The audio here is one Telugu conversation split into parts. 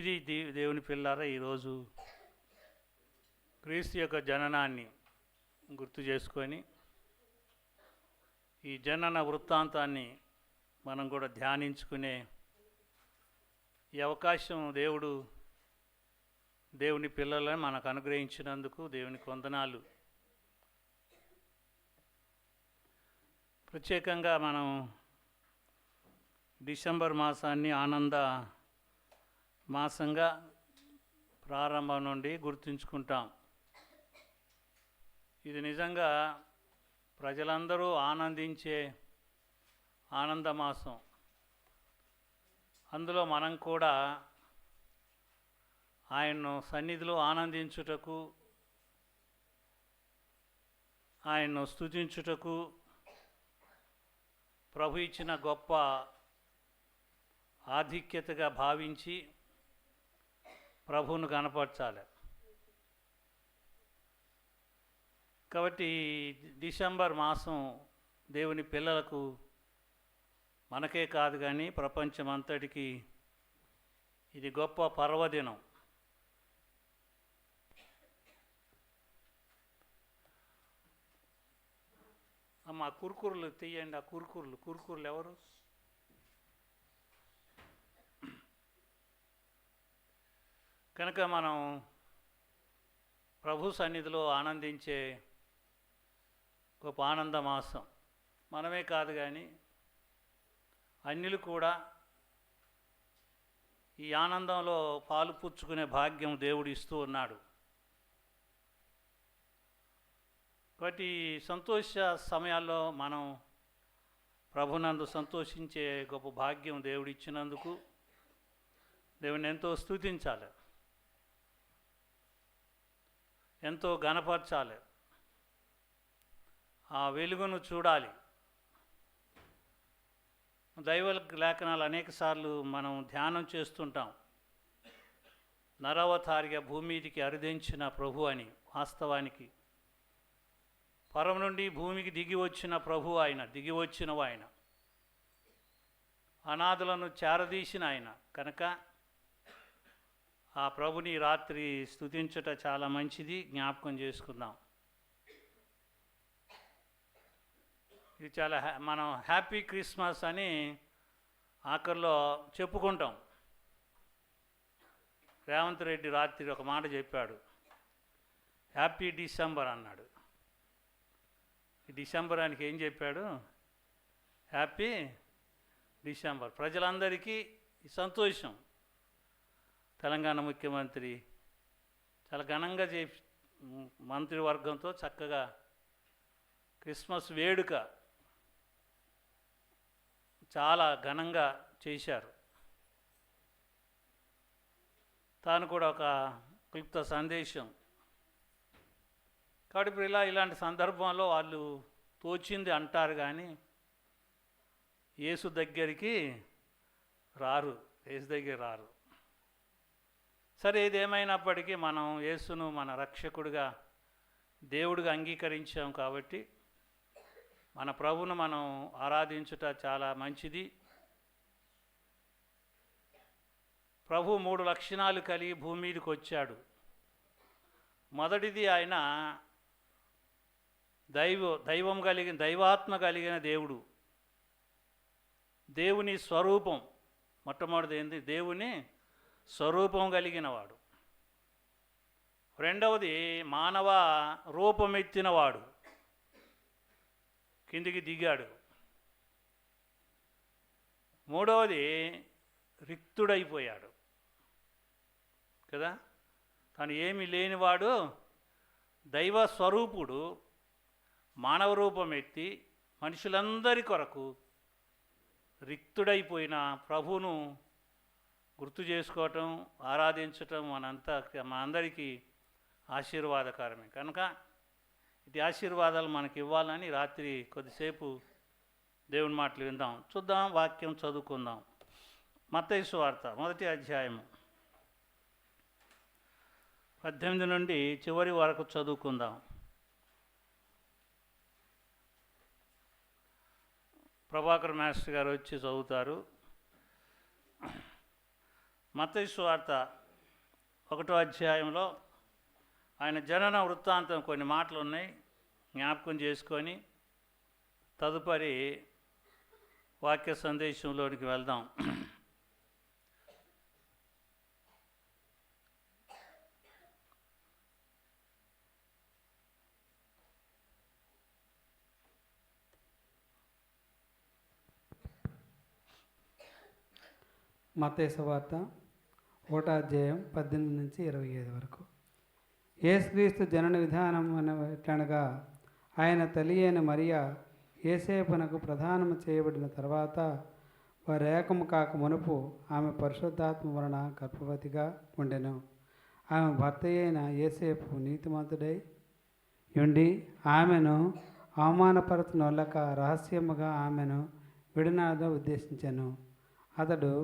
ఇది దేవుని పిల్లారా, ఈరోజు క్రీస్తు యొక్క జననాన్ని గుర్తు చేసుకొని ఈ జనన వృత్తాంతాన్ని మనం కూడా ధ్యానించుకునే ఈ అవకాశం దేవుని పిల్లలను మనకు అనుగ్రహించినందుకు దేవునికి వందనాలు. ప్రత్యేకంగా మనం డిసెంబర్ మాసాన్ని ఆనంద మాసంగా ప్రారంభం నుండి గుర్తుంచుకుంటాం. ఇది నిజంగా ప్రజలందరూ ఆనందించే ఆనంద మాసం. అందులో మనం కూడా ఆయన్ను సన్నిధిలో ఆనందించుటకు, ఆయన్ను స్తుతించుటకు ప్రభు ఇచ్చిన గొప్ప ఆధిక్యతగా భావించి ప్రభువును కనపరచాలి. కాబట్టి డిసెంబర్ మాసం దేవుని పిల్లలకు, మనకే కాదు కానీ ప్రపంచమంతటికి ఇది గొప్ప పర్వదినం. అమ్మ కుర్కుర్లు తీయండి. ఆ కుర్కుర్లు ఎవరు? కనుక మనం ప్రభు సన్నిధిలో ఆనందించే గొప్ప ఆనంద మాసం. మనమే కాదు కానీ అన్యులు కూడా ఈ ఆనందంలో పాలు పుచ్చుకునే భాగ్యం దేవుడు ఇస్తూ ఉన్నాడు. కాబట్టి సంతోష సమయాల్లో మనం ప్రభునందు సంతోషించే గొప్ప భాగ్యం దేవుడు ఇచ్చినందుకు దేవుని ఎంతో స్తుతించాలి, ఎంతో ఘనపరచాలి, ఆ వెలుగును చూడాలి. దైవ లేఖనాలు అనేకసార్లు మనం ధ్యానం చేస్తుంటాం. నరవతారిగా భూమి మీదికి అరుదించిన ప్రభు అని. వాస్తవానికి పరం నుండి భూమికి దిగి వచ్చిన ప్రభు ఆయన, దిగి వచ్చిన ఆయన, అనాథులను చేరదీసిన ఆయన. కనుక ఆ ప్రభుని రాత్రి స్తుతించుట చాలా మంచిది, జ్ఞాపకం చేసుకుందాం. ఇది చాలా మనం హ్యాపీ క్రిస్మస్ అని ఆఖరిలో చెప్పుకుంటాం. రేవంత్ రెడ్డి రాత్రి ఒక మాట చెప్పాడు, హ్యాపీ డిసెంబర్ అన్నాడు. ఈ డిసెంబర్ ఆయనకి ఏం చెప్పాడు? Happy December. ప్రజలందరికీ సంతోషం. తెలంగాణ ముఖ్యమంత్రి చాలా ఘనంగా మంత్రివర్గంతో చక్కగా క్రిస్మస్ వేడుక చాలా ఘనంగా చేశారు. తాను కూడా ఒక క్లుప్త సందేశం. కాబట్టి ఇప్పుడు ఇలాంటి సందర్భంలో వాళ్ళు తోచింది అంటారు కానీ యేసు దగ్గరికి రారు. సరే, ఏదేమైనప్పటికీ మనం యేసును మన రక్షకుడిగా, దేవుడిగా అంగీకరించాం కాబట్టి మన ప్రభువును మనం ఆరాధించుట చాలా మంచిది. ప్రభు 3 లక్షణాలు కలిగి భూమి మీదకి వచ్చాడు. మొదటిది, ఆయన దైవాత్మ కలిగిన దేవుడు, దేవుని స్వరూపం. మొట్టమొదటిది ఏంది? దేవుని స్వరూపం కలిగినవాడు. రెండవది, మానవ రూపమెత్తినవాడు, కిందికి దిగాడు. మూడవది, రిక్తుడైపోయాడు కదా. తను ఏమీ లేనివాడు, దైవ స్వరూపుడు, మానవ రూపం ఎత్తి మనుషులందరి కొరకు రిక్తుడైపోయిన ప్రభువును గుర్తు చేసుకోవటం, ఆరాధించటం మనందరికీ ఆశీర్వాదకరమే. కనుక ఇది ఆశీర్వాదాలు మనకి ఇవ్వాలని రాత్రి కొద్దిసేపు దేవుని మాటలు విందాం. చూద్దాం, వాక్యం చదువుకుందాం. మత్తయి సువార్త 1వ అధ్యాయము 18 నుండి చివరి వరకు చదువుకుందాం. ప్రభాకర్ మాస్టర్ గారు వచ్చి చదువుతారు. మత్తయి సువార్త 1వ అధ్యాయంలో ఆయన జనన వృత్తాంతం కొన్ని మాటలు ఉన్నాయి, జ్ఞాపకం చేసుకొని తదుపరి వాక్య సందేశంలోనికి వెళ్దాం. మత్తయి సువార్త 1వ అధ్యాయం 18 నుంచి 25 వరకు. యేసుక్రీస్తు జనన విధానం ఎట్లనగా, ఆయన తల్లి అయిన మరియా యేసేపునకు ప్రదానము చేయబడిన తర్వాత వారు ఏకము కాక మునుపు ఆమె పరిశుద్ధాత్మ వలన గర్భవతిగా ఉండెను. ఆమె భర్త అయిన యేసేపు నీతిమంతుడై ఉండి ఆమెను అవమానపరచునొల్లక రహస్యముగా ఆమెను విడనాడ ఉద్దేశించెను. అతడు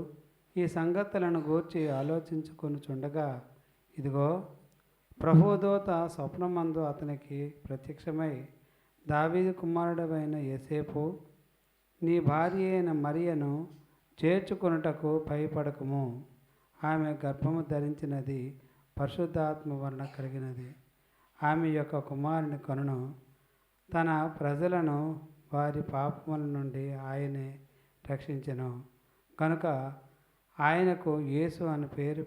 ఈ సంగతులను గూర్చి ఆలోచించుకొనుచుండగా, ఇదిగో ప్రభుదూత స్వప్నమందు అతనికి ప్రత్యక్షమై, దావీదు కుమారుడవైన యేసేపు, నీ భార్య అయిన మరియను చేర్చుకొనుటకు భయపడకుము. ఆమె గర్భము ధరించినది పరిశుద్ధాత్మ వలన కలిగినది. ఆమె యొక్క కుమారుని కనును. తన ప్రజలను వారి పాపముల నుండి ఆయనే రక్షించెను. కనుక ఆయనకు యేసు అని పేరు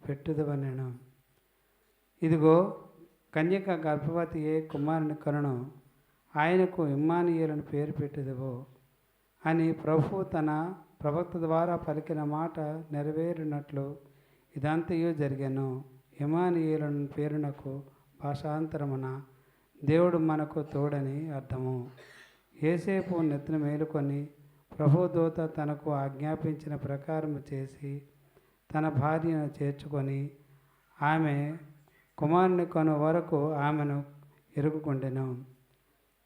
పెట్టుదవనెను. ఇదిగో కన్యక గర్భవతి ఏ కుమారుని కనును. ఆయనకు ఇమ్మానుయేలుని పేరు పెట్టుదువు అని ప్రభు తన ప్రవక్త ద్వారా పలికిన మాట నెరవేరినట్లు ఇదంతయు జరిగెను. ఇమ్మానుయేలుని పేరునకు భాషాంతరమున దేవుడు మనకు తోడని అర్థము. యేసేపు నిద్ర మేలుకొని ప్రభుదూత తనకు ఆజ్ఞాపించిన ప్రకారము చేసి తన భార్యను చేర్చుకొని ఆమె కుమారుని కొను వరకు ఆమెను ఎరుగుకొండెను.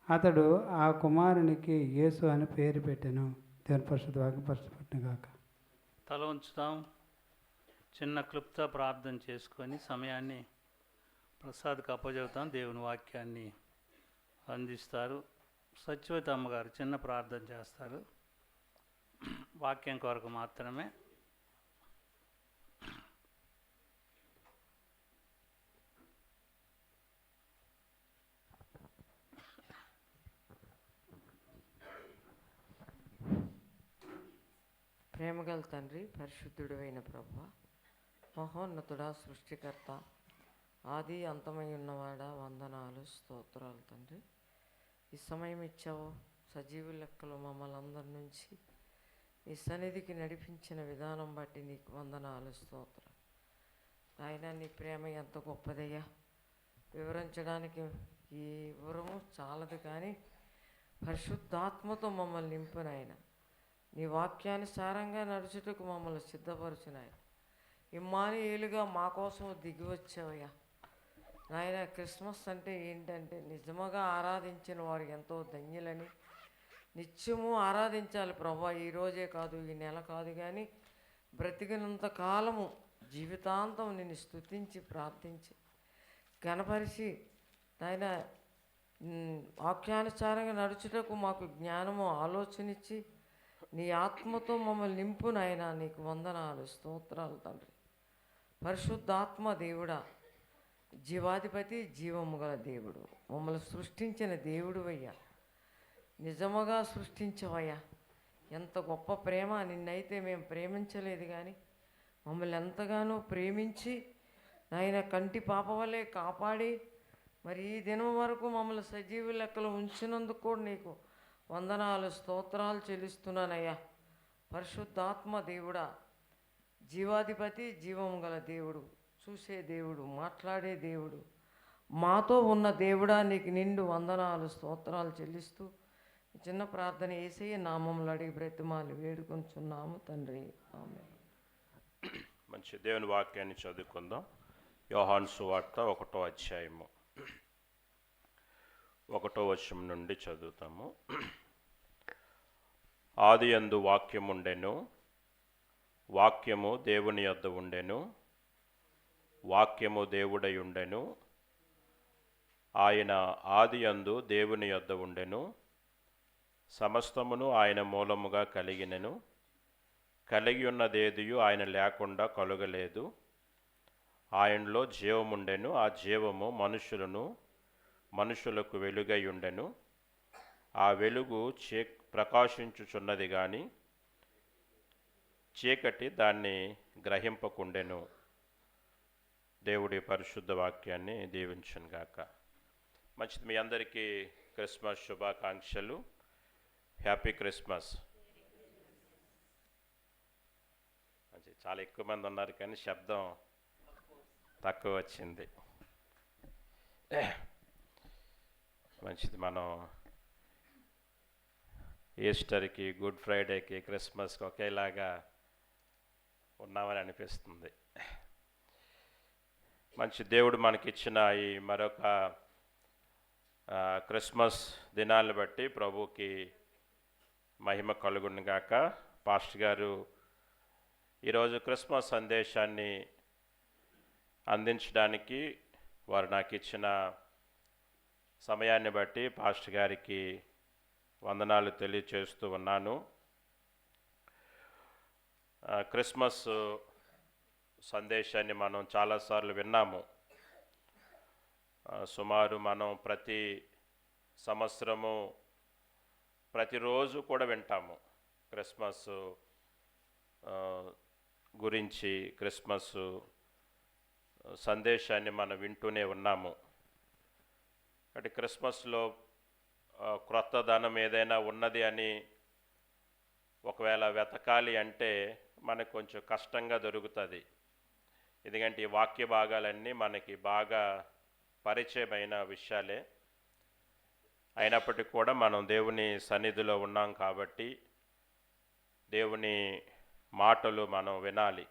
అతడు ఆ కుమారునికి యేసు అని పేరు పెట్టెను. దేవుని పరిశుద్ధ వాక్యం పరిశుద్ధపట్టుగాక. తల ఉంచుతాం. చిన్న క్లుప్త ప్రార్థన చేసుకొని సమయాన్ని ప్రసాద్కి అప్పచెబుతాం. దేవుని వాక్యాన్ని అందిస్తారు. సత్యవతి అమ్మగారు చిన్న ప్రార్థన చేస్తారు, వాక్యం కొరకు మాత్రమే. ప్రేమగల తండ్రి, పరిశుద్ధుడు అయిన ప్రభువా, మహోన్నతుడా, సృష్టికర్త, ఆది అంతమై ఉన్నవాడా, వందనాలు స్తోత్రాలు తండ్రి. ఈ సమయం ఇచ్చావు, సజీవు లెక్కలు మమ్మల్ని అందరి నుంచి నీ సన్నిధికి నడిపించిన విధానం బట్టి నీకు వందనాలు స్తోత్రాలు. ఆయన నీ ప్రేమ ఎంత గొప్పదయ్యా, వివరించడానికి ఈ వివరము చాలదు, కానీ పరిశుద్ధాత్మతో మమ్మల్ని నింపునాయన. నీ వాక్యానుసారంగా నడుచుటకు మమ్మల్ని సిద్ధపరచునాయన. ఇమ్మానుయేలుగా మా కోసం దిగి వచ్చావయ్యా నాయన. క్రిస్మస్ అంటే ఏంటంటే నిజముగా ఆరాధించిన వారు ఎంతో ధన్యులని, నిత్యము ఆరాధించాలి ప్రభా. ఈరోజే కాదు, ఈ నెల కాదు, కానీ బ్రతికినంత కాలము జీవితాంతం నిన్ను స్తుతించి ప్రార్థించి కనపరిచి నాయన వాక్యానుసారంగా నడుచుటకు మాకు జ్ఞానము ఆలోచనిచ్చి నీ ఆత్మతో మమ్మల్ని నింపు నాయన. నీకు వందనాలు స్తోత్రాలు తండ్రి. పరిశుద్ధాత్మ దేవుడా, జీవాధిపతి, జీవము గల దేవుడు, మమ్మల్ని సృష్టించిన దేవుడు అయ్యా, నిజముగా సృష్టించవయ్యా. ఎంత గొప్ప ప్రేమ! నిన్నైతే మేము ప్రేమించలేదు, కానీ మమ్మల్ని ఎంతగానో ప్రేమించి నాయన కంటి పాప వలె కాపాడి మరి ఈ దినం వరకు మమ్మల్ని సజీవ లెక్కలు ఉంచినందుకు కూడా నీకు వందనాలు స్తోత్రాలు చెల్లిస్తున్నానయ్యా. పరిశుద్ధాత్మ దేవుడా, జీవాధిపతి, జీవము గల దేవుడు, చూసే దేవుడు, మాట్లాడే దేవుడు, మాతో ఉన్న దేవుడా, నీకు నిండు వందనాలు స్తోత్రాలు చెల్లిస్తూ చిన్న ప్రార్థన యేసయ్య నామములో అడిగి బ్రతిమాలి వేడుకొంచున్నాము తండ్రి, ఆమేన్. మంచి దేవుని వాక్యాన్ని చదువుకుందాం. యోహాను సువార్త 1వ అధ్యాయము 1వ వచనం నుండి చదువుతాము. ఆదియందు వాక్యముండెను, వాక్యము దేవుని యొద్ద ఉండెను, వాక్యము దేవుడై ఉండెను, ఆయన ఆదియందు దేవుని యొద్ద ఉండెను, సమస్తమును ఆయన మూలముగా కలిగినెను, కలిగి ఉన్నదేదియు ఆయన లేకుండా కలుగలేదు. ఆయనలో జీవముండెను, ఆ జీవము మనుషులకు వెలుగై ఉండెను. ఆ వెలుగు ప్రకాశించుచున్నది గాని చీకటి దాన్ని గ్రహింపకుండెను. దేవుడి పరిశుద్ధ వాక్యాన్ని దీవించును గాక. మంచిది, మీ అందరికీ క్రిస్మస్ శుభాకాంక్షలు. Happy Christmas. మంచిది, చాలా ఎక్కువ మంది ఉన్నారు కానీ శబ్దం తక్కువ వచ్చింది. మంచిది, మనం ఈస్టర్కి, గుడ్ ఫ్రైడేకి, క్రిస్మస్కి ఒకేలాగా ఉన్నామని అనిపిస్తుంది. మంచి దేవుడు మనకిచ్చిన ఈ మరొక క్రిస్మస్ దినాలను బట్టి ప్రభుకి మహిమ కలుగును గాక. పాస్టర్ గారు ఈరోజు క్రిస్మస్ సందేశాన్ని అందించడానికి వారు నాకు ఇచ్చిన సమయాన్ని బట్టి పాస్టర్ గారికి వందనాలు తెలియచేస్తూ ఉన్నాను. క్రిస్మస్ సందేశాన్ని మనం చాలాసార్లు విన్నాము. సుమారు మనం ప్రతి సంవత్సరము ప్రతిరోజు కూడా వింటాము క్రిస్మస్ గురించి. క్రిస్మస్ సందేశాన్ని మనం వింటూనే ఉన్నాము. అంటే క్రిస్మస్లో క్రొత్త ధనం ఏదైనా ఉన్నది అని ఒకవేళ వెతకాలి అంటే మనకు కొంచెం కష్టంగా దొరుకుతుంది. ఎందుకంటే ఈ వాక్య భాగాలన్నీ మనకి బాగా పరిచయమైన విషయాలే. అయినప్పటికీ కూడా మనం దేవుని సన్నిధిలో ఉన్నాం కాబట్టి దేవుని మాటలు మనం వినాలి.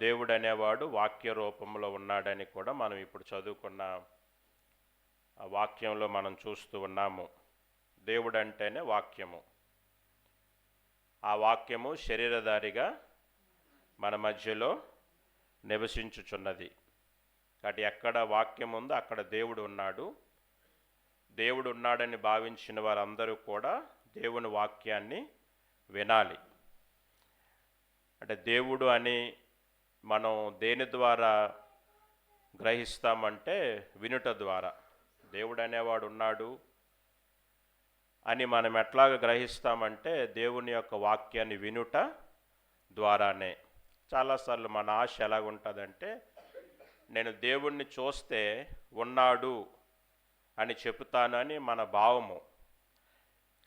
దేవుడు అనేవాడు వాక్య రూపంలో ఉన్నాడని కూడా మనం ఇప్పుడు చదువుకున్న వాక్యంలో మనం చూస్తూ ఉన్నాము. దేవుడు అంటేనే వాక్యము. ఆ వాక్యము శరీరధారిగా మన మధ్యలో నివసించుచున్నది. కాబట్టి ఎక్కడ వాక్యం ఉందో అక్కడ దేవుడు ఉన్నాడు. దేవుడు ఉన్నాడని భావించిన వారందరూ కూడా దేవుని వాక్యాన్ని వినాలి. అంటే దేవుడు అని మనం దేని ద్వారా గ్రహిస్తామంటే వినుట ద్వారా. దేవుడు అనేవాడు ఉన్నాడు అని మనం ఎట్లాగ గ్రహిస్తామంటే దేవుని యొక్క వాక్యాన్ని వినుట ద్వారానే. చాలాసార్లు మన ఆశ ఎలాగుంటుందంటే నేను దేవుణ్ణి చూస్తే ఉన్నాడు అని చెప్తాను అని మన భావము.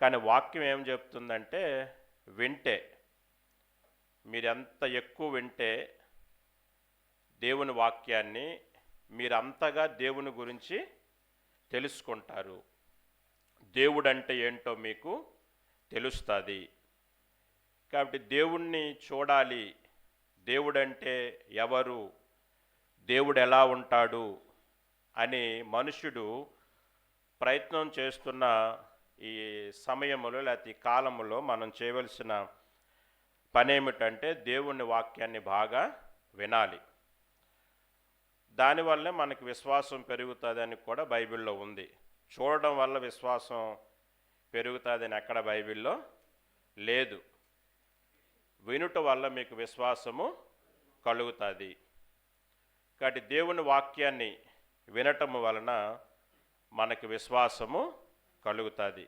కానీ వాక్యం ఏం చెప్తుందంటే వింటే, మీరెంత ఎక్కువ వింటే దేవుని వాక్యాన్ని మీరంతగా దేవుని గురించి తెలుసుకుంటారు. దేవుడు అంటే ఏంటో మీకు తెలుస్తుంది. కాబట్టి దేవుణ్ణి చూడాలి. దేవుడంటే ఎవరు, దేవుడు ఎలా ఉంటాడు అని మనుషుడు ప్రయత్నం చేస్తున్న ఈ సమయంలో లేకపోతే ఈ కాలంలో మనం చేయవలసిన పని ఏమిటంటే దేవుని వాక్యాన్ని బాగా వినాలి. దానివల్లే మనకి విశ్వాసం పెరుగుతుందని కూడా బైబిల్లో ఉంది. చూడడం వల్ల విశ్వాసం పెరుగుతుందని ఎక్కడ బైబిల్లో లేదు. వినుట వల్ల మీకు విశ్వాసము కలుగుతుంది. కాబట్టి దేవుని వాక్యాన్ని వినటము వలన మనకి విశ్వాసము కలుగుతుంది.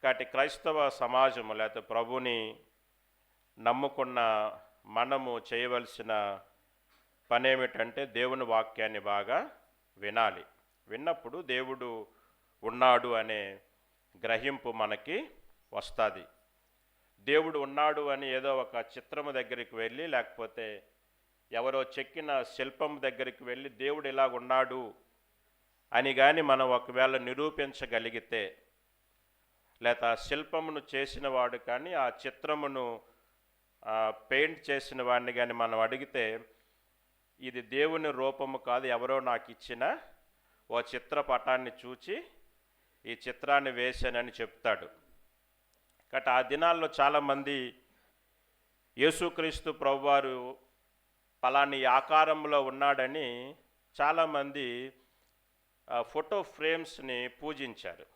కాబట్టి క్రైస్తవ సమాజము లేకపోతే ప్రభుని నమ్ముకున్న మనము చేయవలసిన పని ఏమిటంటే దేవుని వాక్యాన్ని బాగా వినాలి. విన్నప్పుడు దేవుడు ఉన్నాడు అనే గ్రహింపు మనకి వస్తుంది. దేవుడు ఉన్నాడు అని ఏదో ఒక చిత్రము దగ్గరికి వెళ్ళి లేకపోతే ఎవరో చెక్కిన శిల్పం దగ్గరికి వెళ్ళి దేవుడు ఇలా ఉన్నాడు అని కానీ మనం ఒకవేళ నిరూపించగలిగితే, లేక శిల్పమును చేసిన వాడు కానీ ఆ చిత్రమును పెయింట్ చేసిన వాడిని కానీ మనం అడిగితే ఇది దేవుని రూపము కాదు, ఎవరో నాకు ఇచ్చిన ఓ చిత్రపటాన్ని చూచి ఈ చిత్రాన్ని వేశానని చెప్తాడు. కాబట్టి ఆ దినాల్లో చాలామంది యేసుక్రీస్తు ప్రభువారు పలాని ఆకారంలో ఉన్నాడని చాలామంది ఫోటో ఫ్రేమ్స్ని పూజించారు.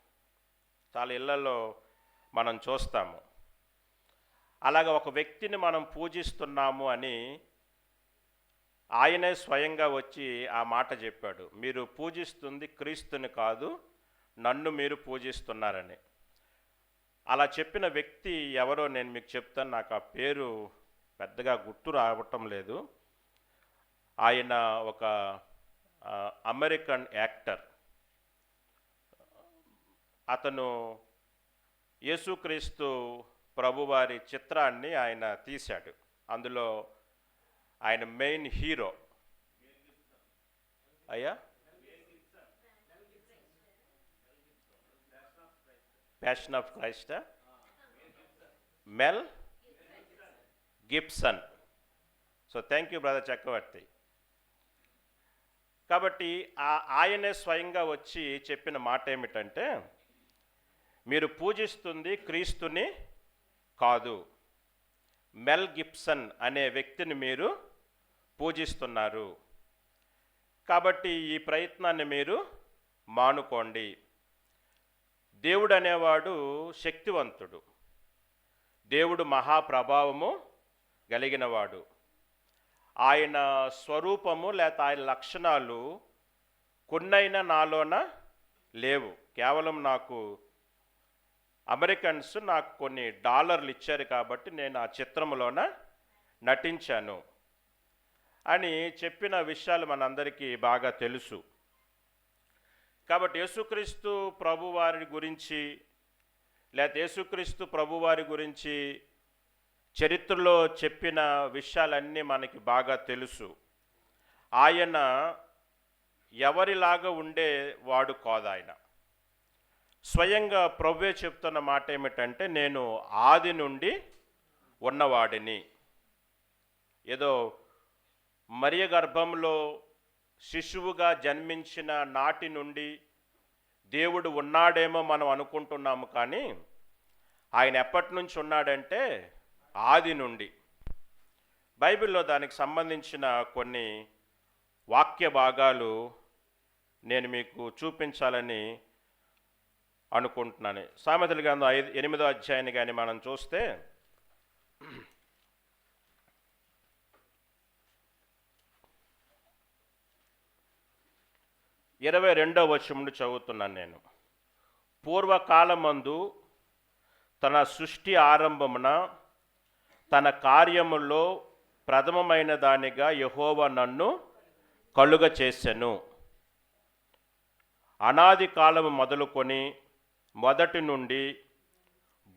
చాలా ఇళ్లలో మనం చూస్తాము. అలాగ ఒక వ్యక్తిని మనం పూజిస్తున్నాము అని ఆయనే స్వయంగా వచ్చి ఆ మాట చెప్పాడు. మీరు పూజిస్తుంది క్రీస్తుని కాదు, నన్ను మీరు పూజిస్తున్నారని. అలా చెప్పిన వ్యక్తి ఎవరో నేను మీకు చెప్తాను. నాకు ఆ పేరు పెద్దగా గుర్తు రావటం లేదు. ఆయన ఒక అమెరికన్ యాక్టర్. అతను యేసుక్రీస్తు ప్రభువారి చిత్రాన్ని ఆయన తీశాడు. అందులో ఆయన మెయిన్ హీరో. అయ్యా, passion of Christ, Mel Gibson. So thank you brother Chakravarthi. కాబట్టి ఆయనే స్వయంగా వచ్చి చెప్పిన మాట ఏమిటంటే, మీరు పూజిస్తుంది క్రీస్తుని కాదు, మెల్ గిబ్సన్ అనే వ్యక్తిని మీరు పూజిస్తున్నారు. కాబట్టి ఈ ప్రయత్నాన్ని మీరు మానుకోండి. దేవుడు అనేవాడు శక్తివంతుడు, దేవుడు మహాప్రభావము కలిగినవాడు. ఆయన స్వరూపము లేక ఆయన లక్షణాలు కొన్నైనా నాలోన లేవు. కేవలం నాకు అమెరికన్స్ నాకు కొన్ని డాలర్లు ఇచ్చారు కాబట్టి నేను ఆ చిత్రంలోన నటించాను అని చెప్పిన విషయాలు మనందరికీ బాగా తెలుసు. కాబట్టి యేసుక్రీస్తు ప్రభువారి గురించి లేకపోతే యేసుక్రీస్తు ప్రభువారి గురించి చరిత్రలో చెప్పిన విషయాలన్నీ మనకి బాగా తెలుసు. ఆయన ఎవరిలాగా ఉండేవాడు కాదు. ఆయన స్వయంగా ప్రభువే చెప్తున్న మాట ఏమిటంటే, నేను ఆది నుండి ఉన్నవాడిని. ఏదో మరియ గర్భంలో శిశువుగా జన్మించిన నాటి నుండి దేవుడు ఉన్నాడేమో మనం అనుకుంటున్నాము, కానీ ఆయన ఎప్పటి నుంచి ఉన్నాడంటే ఆది నుండి. బైబిల్లో దానికి సంబంధించిన కొన్ని వాక్య భాగాలు నేను మీకు చూపించాలని అనుకుంటున్నాను. సామెతల గ్రంథం 8వ అధ్యాయాన్ని కానీ మనం చూస్తే 22వ వచనం నుండి చదువుతున్నాను నేను. పూర్వకాలమందు తన సృష్టి ఆరంభమున తన కార్యములో ప్రథమమైన దానిగా యెహోవా నన్ను కలుగ చేసెను. అనాది కాలము మొదలుకొని మొదటి నుండి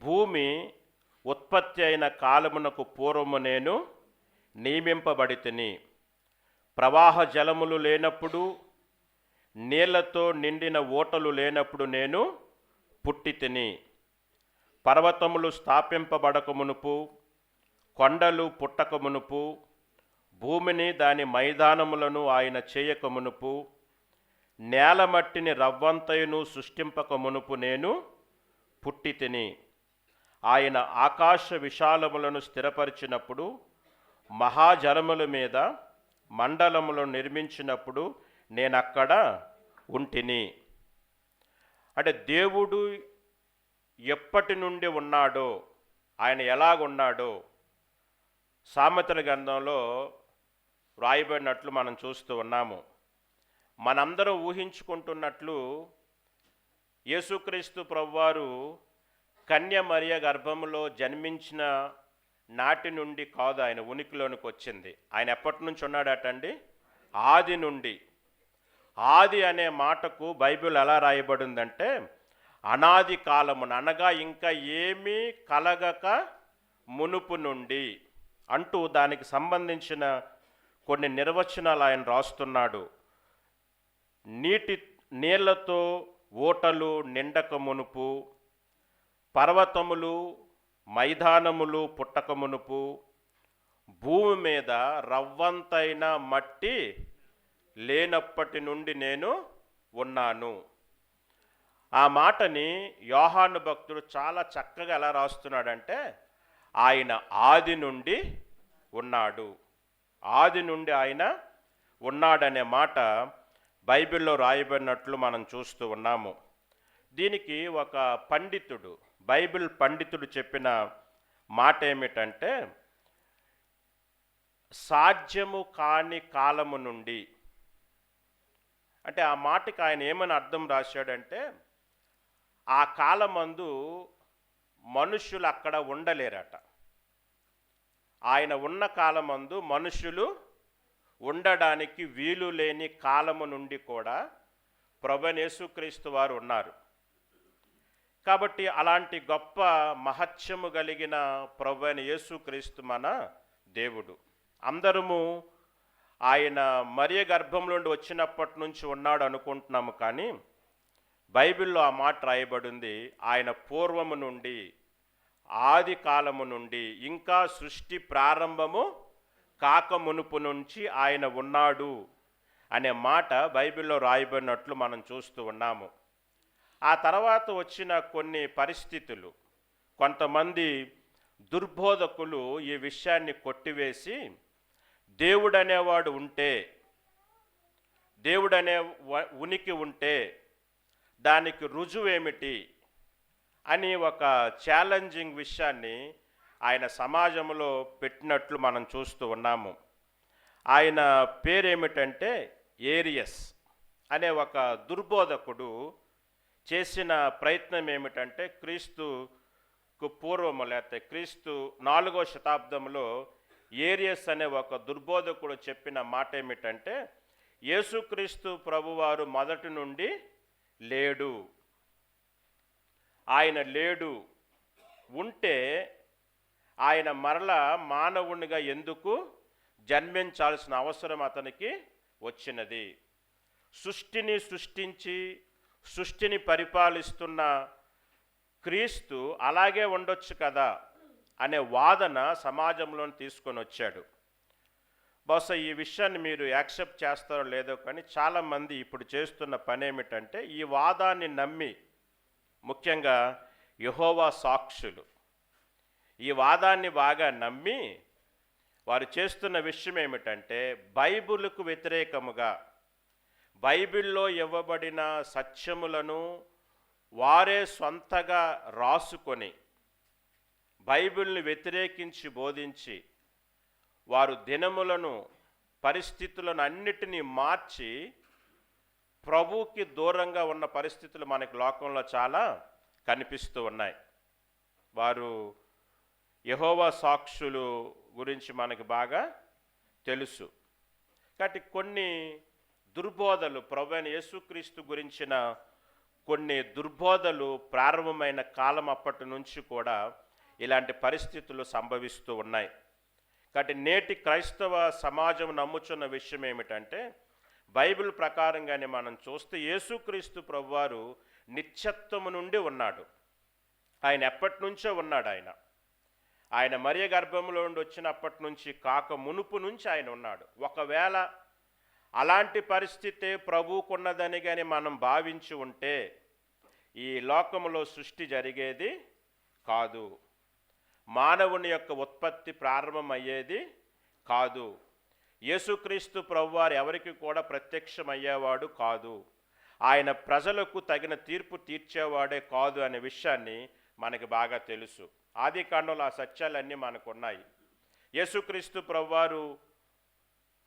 భూమి ఉత్పత్తి అయిన కాలమునకు పూర్వము నేను నియమింపబడితిని. ప్రవాహ జలములు లేనప్పుడు, నీళ్లతో నిండిన ఓటలు లేనప్పుడు నేను పుట్టితిని. పర్వతములు స్థాపింపబడకమునుపు, కొండలు పుట్టకమునుపు, భూమిని దాని మైదానములను ఆయన చేయకమునుపు, నేలమట్టిని రవ్వంతయును సృష్టింపకమునుపు నేను పుట్టితిని. ఆయన ఆకాశ విశాలములను స్థిరపరిచినప్పుడు, మహాజలముల మీద మండలములను నిర్మించినప్పుడు నేనక్కడ ఉంటిని. అంటే దేవుడు ఎప్పటి నుండి ఉన్నాడో, ఆయన ఎలాగున్నాడో సామెతల గ్రంథంలో వ్రాయబడినట్లు మనం చూస్తూ ఉన్నాము. మనందరం ఊహించుకుంటున్నట్లు యేసుక్రీస్తు ప్రభువారు కన్య మరియ గర్భంలో జన్మించిన నాటి నుండి కాదు ఆయన ఉనికిలోనికి వచ్చింది. ఆయన ఎప్పటి నుంచి ఉన్నాడటండి? ఆది నుండి. ఆది అనే మాటకు బైబిల్ ఎలా రాయబడిందంటే, అనాది కాలమున, అనగా ఇంకా ఏమీ కలగక మునుపు నుండి అంటూ దానికి సంబంధించిన కొన్ని నిర్వచనాలు ఆయన రాస్తున్నాడు. నీళ్లతో ఓటలు నిండక మునుపు, పర్వతములు మైదానములు పుట్టక మునుపు, భూమి మీద రవ్వంతైన మట్టి లేనప్పటి నుండి నేను ఉన్నాను. ఆ మాటని యోహాను భక్తుడు చాలా చక్కగా ఎలా రాస్తున్నాడంటే, ఆయన ఆది నుండి ఉన్నాడు, ఆది నుండి ఆయన ఉన్నాడనే మాట బైబిల్లో రాయబడినట్లు మనం చూస్తూ ఉన్నాము. దీనికి ఒక పండితుడు, బైబిల్ పండితుడు చెప్పిన మాట ఏమిటంటే సాధ్యము కాని కాలము నుండి, అంటే ఆ మాటకి ఆయన ఏమని అర్థం రాశాడంటే ఆ కాలమందు మనుష్యులు అక్కడ ఉండలేరట. ఆయన ఉన్న కాలమందు మనుషులు ఉండడానికి వీలు లేని కాలము నుండి కూడా ప్రభువైన యేసుక్రీస్తు వారు ఉన్నారు. కాబట్టి అలాంటి గొప్ప మహత్యము కలిగిన ప్రభువైన యేసుక్రీస్తు మన దేవుడు. అందరము ఆయన మరియ గర్భం నుండి వచ్చినప్పటి నుంచి ఉన్నాడు అనుకుంటున్నాము, కానీ బైబిల్లో ఆ మాట రాయబడింది ఆయన పూర్వము నుండి, ఆది కాలము నుండి, ఇంకా సృష్టి ప్రారంభము కాక మునుపు నుంచి ఆయన ఉన్నాడు అనే మాట బైబిల్లో రాయబడినట్లు మనం చూస్తూ ఉన్నాము. ఆ తర్వాత వచ్చిన కొన్ని పరిస్థితులు, కొంతమంది దుర్బోధకులు ఈ విషయాన్ని కొట్టివేసి దేవుడనేవాడు ఉంటే, దేవుడనే ఉనికి ఉంటే దానికి రుజువేమిటి అని ఒక ఛాలెంజింగ్ విషయాన్ని ఆయన సమాజంలో పెట్టినట్లు మనం చూస్తూ ఉన్నాము. ఆయన పేరేమిటంటే ఏరియస్ అనే ఒక దుర్బోధకుడు చేసిన ప్రయత్నం ఏమిటంటే క్రీస్తుకు పూర్వము లేకపోతే క్రీస్తు 4వ శతాబ్దంలో ఏరియస్ అనే ఒక దుర్బోధకుడు చెప్పిన మాట ఏమిటంటే యేసుక్రీస్తు ప్రభువారు మొదటి నుండి లేడు, ఆయన లేడు, ఉంటే ఆయన మరల మానవునిగా ఎందుకు జన్మించాల్సిన అవసరం అతనికి వచ్చినది, సృష్టిని సృష్టించి సృష్టిని పరిపాలిస్తున్న క్రీస్తు అలాగే ఉండొచ్చు కదా అనే వాదన సమాజంలో తీసుకొని వచ్చాడు. బహుశా ఈ విషయాన్ని మీరు యాక్సెప్ట్ చేస్తారో లేదో కానీ చాలామంది ఇప్పుడు చేస్తున్న పని ఏమిటంటే ఈ వాదాన్ని నమ్మి, ముఖ్యంగా యెహోవా సాక్షులు ఈ వాదాన్ని బాగా నమ్మి వారు చేస్తున్న విషయం ఏమిటంటే బైబిలుకు వ్యతిరేకముగా బైబిల్లో ఇవ్వబడిన సత్యములను వారే సొంతగా రాసుకొని బైబిల్ని వ్యతిరేకించి బోధించి వారు దినములను పరిస్థితులను అన్నిటినీ మార్చి ప్రభువుకి దూరంగా ఉన్న పరిస్థితులు మనకి లోకంలో చాలా కనిపిస్తూ ఉన్నాయి. వారు యెహోవా సాక్షులు గురించి మనకి బాగా తెలుసు. కాబట్టి కొన్ని దుర్బోధలు, ప్రభువైన యేసుక్రీస్తు గురించిన కొన్ని దుర్బోధలు ప్రారంభమైన కాలం అప్పటి నుంచి కూడా ఇలాంటి పరిస్థితులు సంభవిస్తూ ఉన్నాయి. కాబట్టి నేటి క్రైస్తవ సమాజం నమ్ముచున్న విషయం ఏమిటంటే బైబిల్ ప్రకారంగానే మనం చూస్తే యేసుక్రీస్తు ప్రభువారు నిత్యత్వము నుండి ఉన్నాడు. ఆయన ఎప్పటి నుంచో ఉన్నాడు. ఆయన మరియ గర్భంలో నుండి వచ్చినప్పటి నుంచి కాక మునుపు నుంచి ఆయన ఉన్నాడు. ఒకవేళ అలాంటి పరిస్థితే ప్రభువుకున్నదని కానీ మనం భావించి ఉంటే ఈ లోకములో సృష్టి జరిగేది కాదు, మానవుని యొక్క ఉత్పత్తి ప్రారంభమయ్యేది కాదు, యేసుక్రీస్తు ప్రభువారు ఎవరికి కూడా ప్రత్యక్షమయ్యేవాడు కాదు, ఆయన ప్రజలకు తగిన తీర్పు తీర్చేవాడే కాదు అనే విషయాన్ని మనకి బాగా తెలుసు. ఆది కాండంలో ఆ సత్యాలన్నీ మనకున్నాయి. యేసుక్రీస్తు ప్రభువారు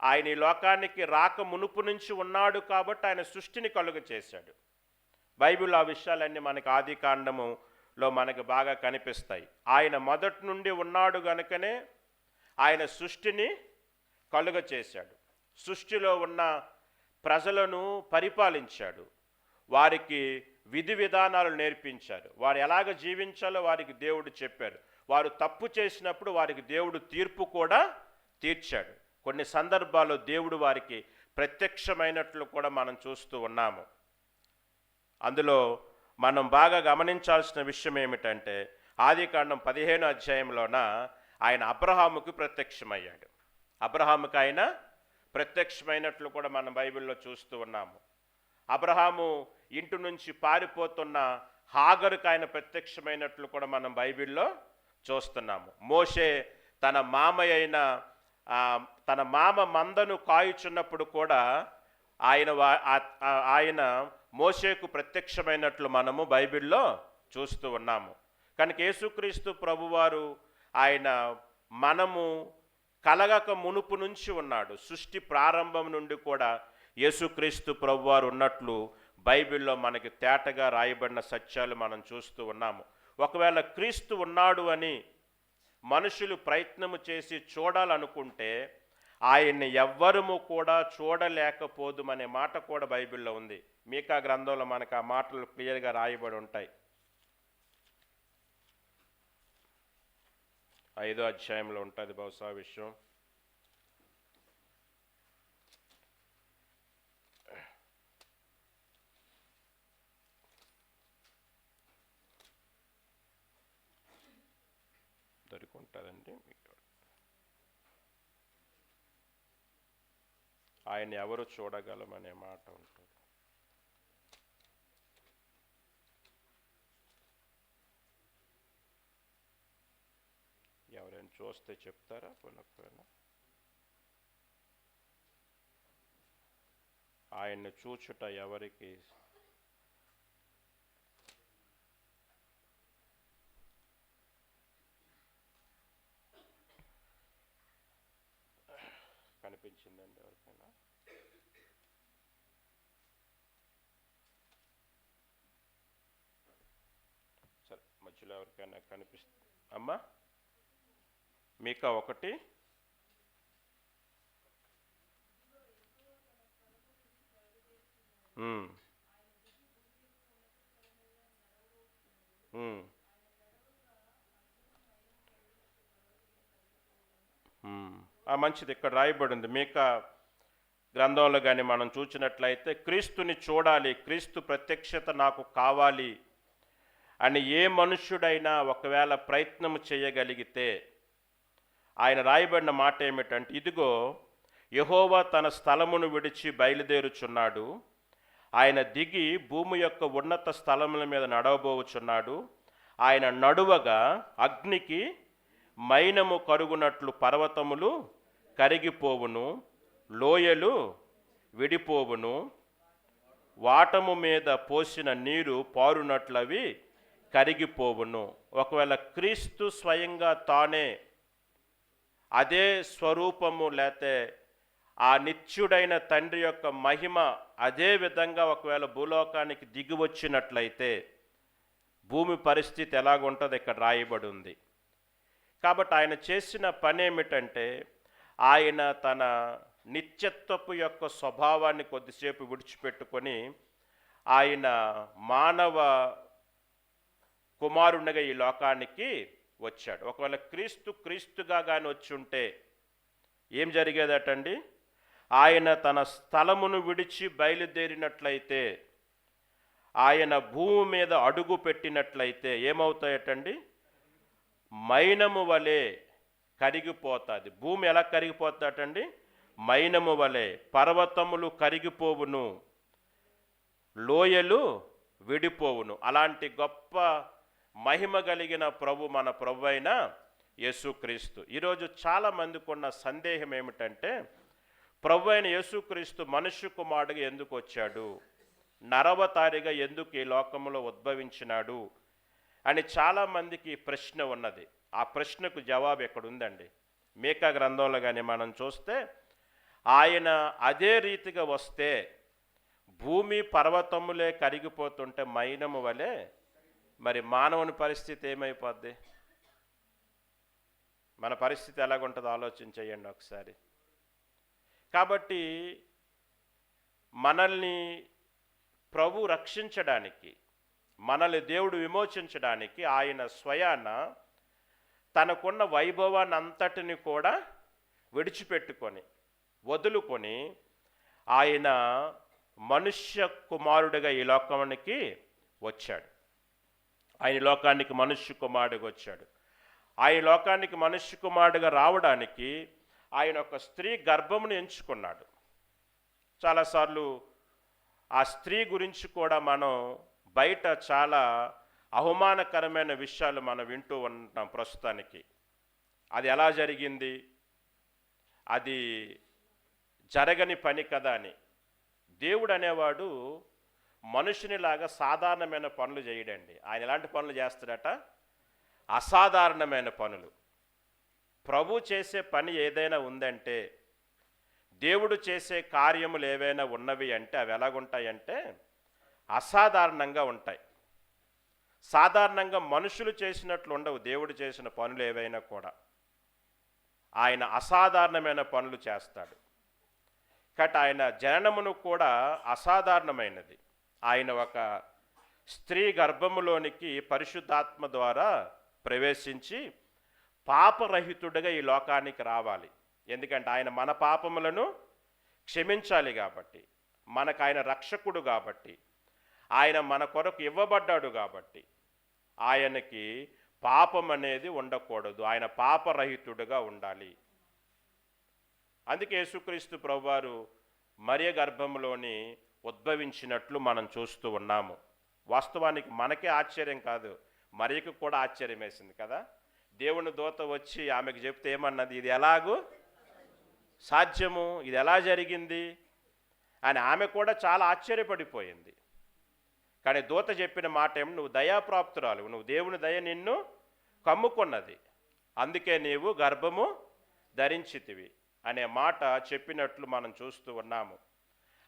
ఆయన ఈ లోకానికి రాక మునుపు నుంచి ఉన్నాడు కాబట్టి ఆయన సృష్టిని కలుగ చేశాడు. బైబిల్ ఆ విషయాలన్నీ మనకి ఆది కాండములో మనకు బాగా కనిపిస్తాయి. ఆయన మొదటి నుండి ఉన్నాడు గనుకనే ఆయన సృష్టిని కలుగ చేశాడు. సృష్టిలో ఉన్న ప్రజలను పరిపాలించాడు, వారికి విధి విధానాలు నేర్పించారు, వారు ఎలాగ జీవించాలో వారికి దేవుడు చెప్పారు. వారు తప్పు చేసినప్పుడు వారికి దేవుడు తీర్పు కూడా తీర్చాడు. కొన్ని సందర్భాల్లో దేవుడు వారికి ప్రత్యక్షమైనట్లు కూడా మనం చూస్తూ ఉన్నాము. అందులో మనం బాగా గమనించాల్సిన విషయం ఏమిటంటే ఆదికాండం 15వ అధ్యాయంలోన ఆయన అబ్రహాముకు ప్రత్యక్షమయ్యాడు. అబ్రహాముకు ఆయన ప్రత్యక్షమైనట్లు కూడా మనం బైబిల్లో చూస్తూ ఉన్నాము. అబ్రహాము ఇంటి నుంచి పారిపోతున్న హాగరుకు ఆయన ప్రత్యక్షమైనట్లు కూడా మనం బైబిల్లో చూస్తున్నాము. మోషే తన మామ మందను కాయుచున్నప్పుడు కూడా ఆయన మోషేకు ప్రత్యక్షమైనట్లు మనము బైబిల్లో చూస్తూ ఉన్నాము. కనుక యేసుక్రీస్తు ప్రభువారు ఆయన మనము కలగక మునుపు నుంచి ఉన్నాడు. సృష్టి ప్రారంభం నుండి కూడా యేసుక్రీస్తు ప్రభువారు ఉన్నట్లు బైబిల్లో మనకి తేటగా రాయబడిన సత్యాలు మనం చూస్తూ ఉన్నాము. ఒకవేళ క్రీస్తు ఉన్నాడు అని మనుషులు ప్రయత్నము చేసి చూడాలనుకుంటే ఆయన్ని ఎవ్వరము కూడా చూడలేకపోదుమనే మాట కూడా బైబిల్లో ఉంది. మీకా గ్రంథంలో మనకు ఆ మాటలు క్లియర్గా రాయబడి ఉంటాయి. 5వ అధ్యాయంలో ఉంటుంది బహుశా విషయం. దొరికుంటుందండి. ఆయన ఎవరు చూడగలమనే మాట ఉంటుంది. ఎవరైనా చూస్తే చెప్తారా? పోయినా ఆయన్ని చూచుట ఎవరికి కనిపించిందండి? ఎవరికైనా సరే, మధ్యలో ఎవరికైనా కనిపిస్తుంది అమ్మా? మీకా 1 మంచిది. ఇక్కడ రాయబడింది మీకా గ్రంథంలో కానీ మనం చూసినట్లయితే, క్రీస్తుని చూడాలి, క్రీస్తు ప్రత్యక్షత నాకు కావాలి అని ఏ మనుష్యుడైనా ఒకవేళ ప్రయత్నం చేయగలిగితే, ఆయన రాయబడిన మాట ఏమిటంటే, ఇదిగో యెహోవా తన స్థలమును విడిచి బయలుదేరుచున్నాడు, ఆయన దిగి భూమి యొక్క ఉన్నత స్థలముల మీద నడవబోచున్నాడు, ఆయన నడువగా అగ్నికి మైనము కరుగునట్లు పర్వతములు కరిగిపోవును, లోయలు విడిపోవును, వాటము మీద పోసిన నీరు పారునట్లవి కరిగిపోవును. ఒకవేళ క్రీస్తు స్వయంగా తానే అదే స్వరూపము లేతే ఆ నిత్యుడైన తండ్రి యొక్క మహిమ అదే విధంగా ఒకవేళ భూలోకానికి దిగి వచ్చినట్లయితే భూమి పరిస్థితి ఎలాగుంటుందో ఇక్కడ రాయబడి ఉంది. కాబట్టి ఆయన చేసిన పని ఏమిటంటే, ఆయన తన నిత్యత్వపు యొక్క స్వభావాన్ని కొద్దిసేపు విడిచిపెట్టుకొని ఆయన మానవ కుమారునిగా ఈ లోకానికి వచ్చాడు. ఒకవేళ క్రీస్తుగా కానీ వచ్చి ఉంటే ఏం జరిగేదటండి? ఆయన తన స్థలమును విడిచి బయలుదేరినట్లయితే, ఆయన భూమి మీద అడుగు పెట్టినట్లయితే ఏమవుతాయటండి? మైనము వలె కరిగిపోతుంది. భూమి ఎలా కరిగిపోతాటండి? మైనము వలె. పర్వతములు కరిగిపోవును, లోయలు విడిపోవును. అలాంటి గొప్ప మహిమ కలిగిన ప్రభు మన ప్రభు అయిన యేసుక్రీస్తు. ఈరోజు చాలామందికి ఉన్న సందేహం ఏమిటంటే, ప్రభు అయిన యేసుక్రీస్తు మనుష్య కుమారుడిగా ఎందుకు వచ్చాడు, నరవతారిగా ఎందుకు ఈ లోకంలో ఉద్భవించినాడు అని చాలామందికి ప్రశ్న ఉన్నది. ఆ ప్రశ్నకు జవాబు ఎక్కడుందండి? మీకా గ్రంథంలో కానీ మనం చూస్తే, ఆయన అదే రీతిగా వస్తే భూమి పర్వతములే కరిగిపోతుంటే మైనము వలె మరి మానవుని పరిస్థితి ఏమైపోద్ది? మన పరిస్థితి ఎలాగుంటుందో ఆలోచించేయండి ఒకసారి. కాబట్టి మనల్ని ప్రభు రక్షించడానికి, మనల్ని దేవుడు విమోచించడానికి ఆయన స్వయాన తనకున్న వైభవాన్ని అంతటిని కూడా విడిచిపెట్టుకొని వదులుకొని ఆయన మనుష్య కుమారుడిగా ఈ లోకానికి వచ్చాడు. ఆయన లోకానికి మనుష్య కుమారుడిగా వచ్చాడు. ఆయన లోకానికి మనుష్య కుమారుడిగా రావడానికి ఆయన ఒక స్త్రీ గర్భమును ఎంచుకున్నాడు. చాలాసార్లు ఆ స్త్రీ గురించి కూడా మనం బయట చాలా అవమానకరమైన విషయాలు మనం వింటూ ఉంటాం ప్రస్తుతానికి. అది ఎలా జరిగింది, అది జరగని పని కదా అని. దేవుడు అనేవాడు మనుషునిలాగా సాధారణమైన పనులు చేయడండి. ఆయన ఎలాంటి పనులు చేస్తాడట? అసాధారణమైన పనులు. ప్రభు చేసే పని ఏదైనా ఉందంటే, దేవుడు చేసే కార్యములు ఏవైనా ఉన్నవి అంటే అవి ఎలాగుంటాయంటే అసాధారణంగా ఉంటాయి. సాధారణంగా మనుషులు చేసినట్లు ఉండవు దేవుడు చేసిన పనులు ఏవైనా కూడా. ఆయన అసాధారణమైన పనులు చేస్తాడు. కాబట్టి ఆయన జననమును కూడా అసాధారణమైనది. ఆయన ఒక స్త్రీ గర్భములోనికి పరిశుద్ధాత్మ ద్వారా ప్రవేశించి పాపరహితుడిగా ఈ లోకానికి రావాలి. ఎందుకంటే ఆయన మన పాపములను క్షమించాలి కాబట్టి, మనకు ఆయన రక్షకుడు కాబట్టి, ఆయన మన కొరకు ఇవ్వబడ్డాడు కాబట్టి ఆయనకి పాపం అనేది ఉండకూడదు. ఆయన పాపరహితుడుగా ఉండాలి. అందుకే యేసుక్రీస్తు ప్రభువారు మరియ గర్భంలోని ఉద్భవించినట్లు మనం చూస్తూ ఉన్నాము. వాస్తవానికి మనకే ఆశ్చర్యం కాదు, మరియకు కూడా ఆశ్చర్యం వేసింది కదా. దేవుని దూత వచ్చి ఆమెకు చెప్తే ఏమన్నది, ఇది ఎలాగూ సాధ్యము, ఇది ఎలా జరిగింది అని ఆమె కూడా చాలా ఆశ్చర్యపడిపోయింది. కానీ దూత చెప్పిన మాట ఏమి, నువ్వు దయాప్రాప్తురాలు, నువ్వు దేవుని దయ నిన్ను కమ్ముకున్నది, అందుకే నీవు గర్భము ధరించితివి అనే మాట చెప్పినట్లు మనం చూస్తూ ఉన్నాము.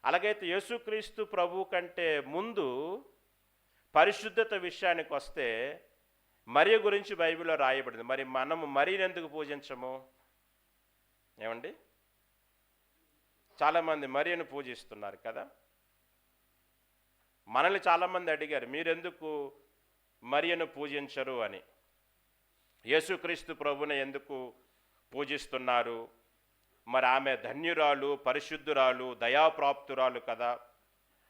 అలాగైతే యేసుక్రీస్తు ప్రభు కంటే ముందు పరిశుద్ధత విషయానికి వస్తే మరియ గురించి బైబిల్లో రాయబడింది. మరి మనము మరియని ఎందుకు పూజించము? ఏమండి, చాలామంది మరియను పూజిస్తున్నారు కదా. మనల్ని చాలామంది అడిగారు, మీరెందుకు మరియను పూజించరు అని. యేసుక్రీస్తు ప్రభుని ఎందుకు పూజిస్తున్నారు? మరి ఆమె ధన్యురాలు, పరిశుద్ధురాలు, దయాప్రాప్తురాలు కదా.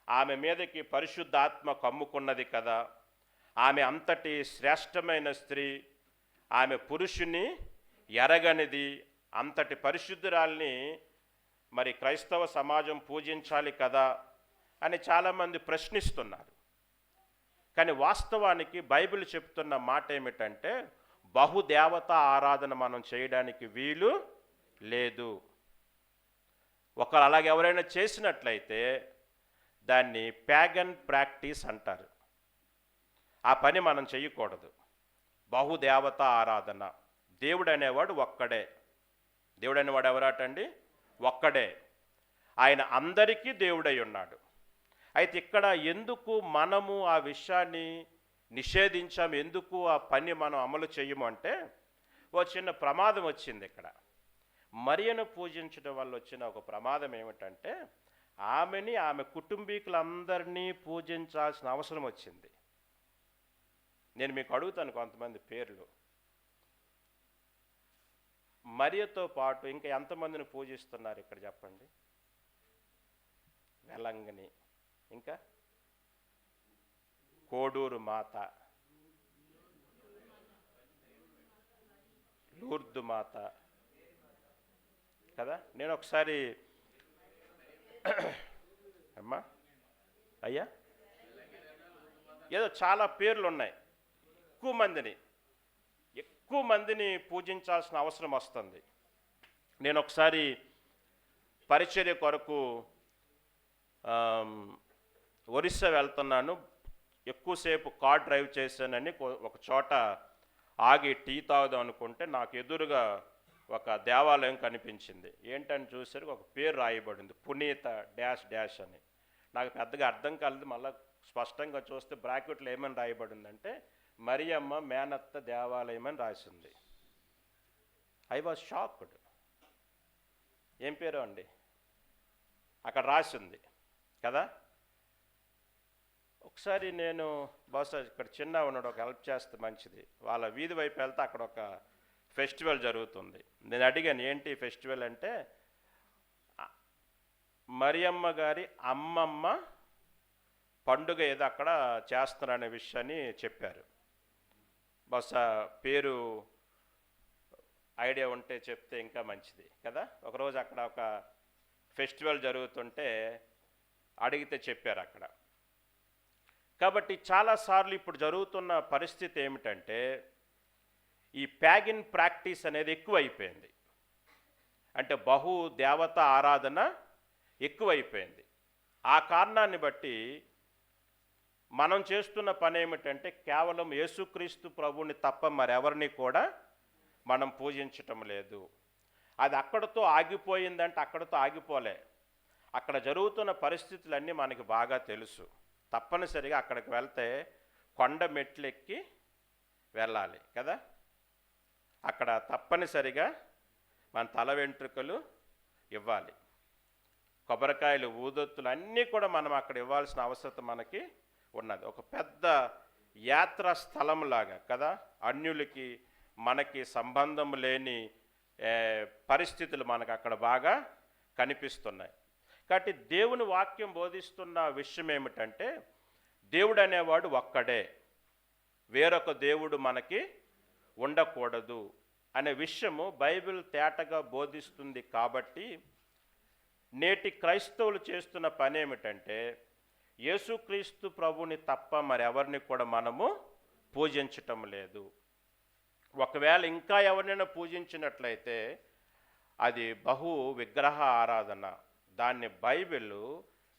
ఆమె మీదకి పరిశుద్ధాత్మ కమ్ముకున్నది కదా. ఆమె అంతటి శ్రేష్టమైన స్త్రీ, ఆమె పురుషుని ఎరగనిది, అంతటి పరిశుద్ధురాల్ని మరి క్రైస్తవ సమాజం పూజించాలి కదా అని చాలామంది ప్రశ్నిస్తున్నారు. కానీ వాస్తవానికి బైబిల్ చెప్తున్న మాట ఏమిటంటే, బహుదేవత ఆరాధన మనం చేయడానికి వీలు లేదు. ఒకరు అలాగే ఎవరైనా చేసినట్లయితే దాన్ని ప్యాగన్ ప్రాక్టీస్ అంటారు. ఆ పని మనం చేయకూడదు. బహుదేవత ఆరాధన. దేవుడు అనేవాడు ఒక్కడే. దేవుడు అనేవాడు ఎవరాటండి? ఒక్కడే. ఆయన అందరికీ దేవుడై ఉన్నాడు. అయితే ఇక్కడ ఎందుకు మనము ఆ విషయాన్ని నిషేధించాము, ఎందుకు ఆ పని మనం అమలు చేయము అంటే, ఓ చిన్న ప్రమాదం వచ్చింది ఇక్కడ. మరియను పూజించడం వల్ల వచ్చిన ఒక ప్రమాదం ఏమిటంటే, ఆమెని ఆమె కుటుంబీకులందరినీ పూజించాల్సిన అవసరం వచ్చింది. నేను మీకు అడుగుతాను కొంతమంది పేర్లు. మరియతో పాటు ఇంకా ఎంతమందిని పూజిస్తున్నారు ఇక్కడ చెప్పండి? వెలంగిని, ఇంకా కోడూరు మాత, లూర్దు మాత కదా. నేను ఒకసారి అమ్మా అయ్యా ఏదో చాలా పేర్లు ఉన్నాయి. ఎక్కువ మందిని పూజించాల్సిన అవసరం వస్తుంది. నేను ఒకసారి పరిచర్య కొరకు ఒరిస్సా వెళ్తున్నాను. ఎక్కువసేపు కార్ డ్రైవ్ చేశానని ఒక చోట ఆగి టీ తాగుదాం అనుకుంటే నాకు ఎదురుగా ఒక దేవాలయం కనిపించింది. ఏంటని చూసరికి ఒక పేరు రాయబడింది, పునీత డాష్ డాష్ అని. నాకు పెద్దగా అర్థం కాలేదు. మళ్ళీ స్పష్టంగా చూస్తే బ్రాకెట్లో ఏమని రాయబడిందంటే మరియమ్మ మేనత్త దేవాలయం అని రాసింది. I was shocked. ఏం పేరు అండి అక్కడ రాసింది కదా. ఒకసారి నేను బహుశా ఇక్కడ చిన్న ఉన్నాడు, ఒక హెల్ప్ చేస్తే మంచిది. వాళ్ళ వీధి వైపు వెళ్తే అక్కడ ఒక ఫెస్టివల్ జరుగుతుంది. నేను అడిగాను ఏంటి ఫెస్టివల్ అంటే, మరియమ్మ గారి అమ్మమ్మ పండుగ ఏదో అక్కడ చేస్తున్నారనే విషయాన్ని చెప్పారు. బహుశా పేరు ఐడియా ఉంటే చెప్తే ఇంకా మంచిది కదా. ఒకరోజు అక్కడ ఒక ఫెస్టివల్ జరుగుతుంటే అడిగితే చెప్పారు అక్కడ. కాబట్టి చాలాసార్లు ఇప్పుడు జరుగుతున్న పరిస్థితి ఏమిటంటే, ఈ ప్యాగిన్ ప్రాక్టీస్ అనేది ఎక్కువైపోయింది. అంటే బహు దేవత ఆరాధన ఎక్కువైపోయింది. ఆ కారణాన్ని బట్టి మనం చేస్తున్న పని ఏమిటంటే, కేవలం యేసుక్రీస్తు ప్రభువుని తప్ప మరెవరిని కూడా మనం పూజించటం లేదు. అది అక్కడతో ఆగిపోయిందంటే అక్కడతో ఆగిపోలే. అక్కడ జరుగుతున్న పరిస్థితులన్నీ మనకి బాగా తెలుసు. తప్పనిసరిగా అక్కడికి వెళ్తే కొండ మెట్లెక్కి వెళ్ళాలి కదా. అక్కడ తప్పనిసరిగా మన తల వెంట్రుకలు ఇవ్వాలి, కొబ్బరికాయలు, ఊదొత్తులు అన్నీ కూడా మనం అక్కడ ఇవ్వాల్సిన అవసరం మనకి ఉన్నది. ఒక పెద్ద యాత్రా స్థలంలాగా కదా. అన్యులకి మనకి సంబంధం లేని పరిస్థితులు మనకు అక్కడ బాగా కనిపిస్తున్నాయి. కాబట్టి దేవుని వాక్యం బోధిస్తున్న విషయం ఏమిటంటే, దేవుడు అనేవాడు ఒక్కడే, వేరొక దేవుడు మనకి ఉండకూడదు అనే విషయము బైబిల్ తేటగా బోధిస్తుంది. కాబట్టి నేటి క్రైస్తవులు చేస్తున్న పని ఏమిటంటే, యేసుక్రీస్తు ప్రభుని తప్ప మరెవరిని కూడా మనము పూజించటం లేదు. ఒకవేళ ఇంకా ఎవరినైనా పూజించినట్లయితే అది బహు విగ్రహ ఆరాధన. దాన్ని బైబిల్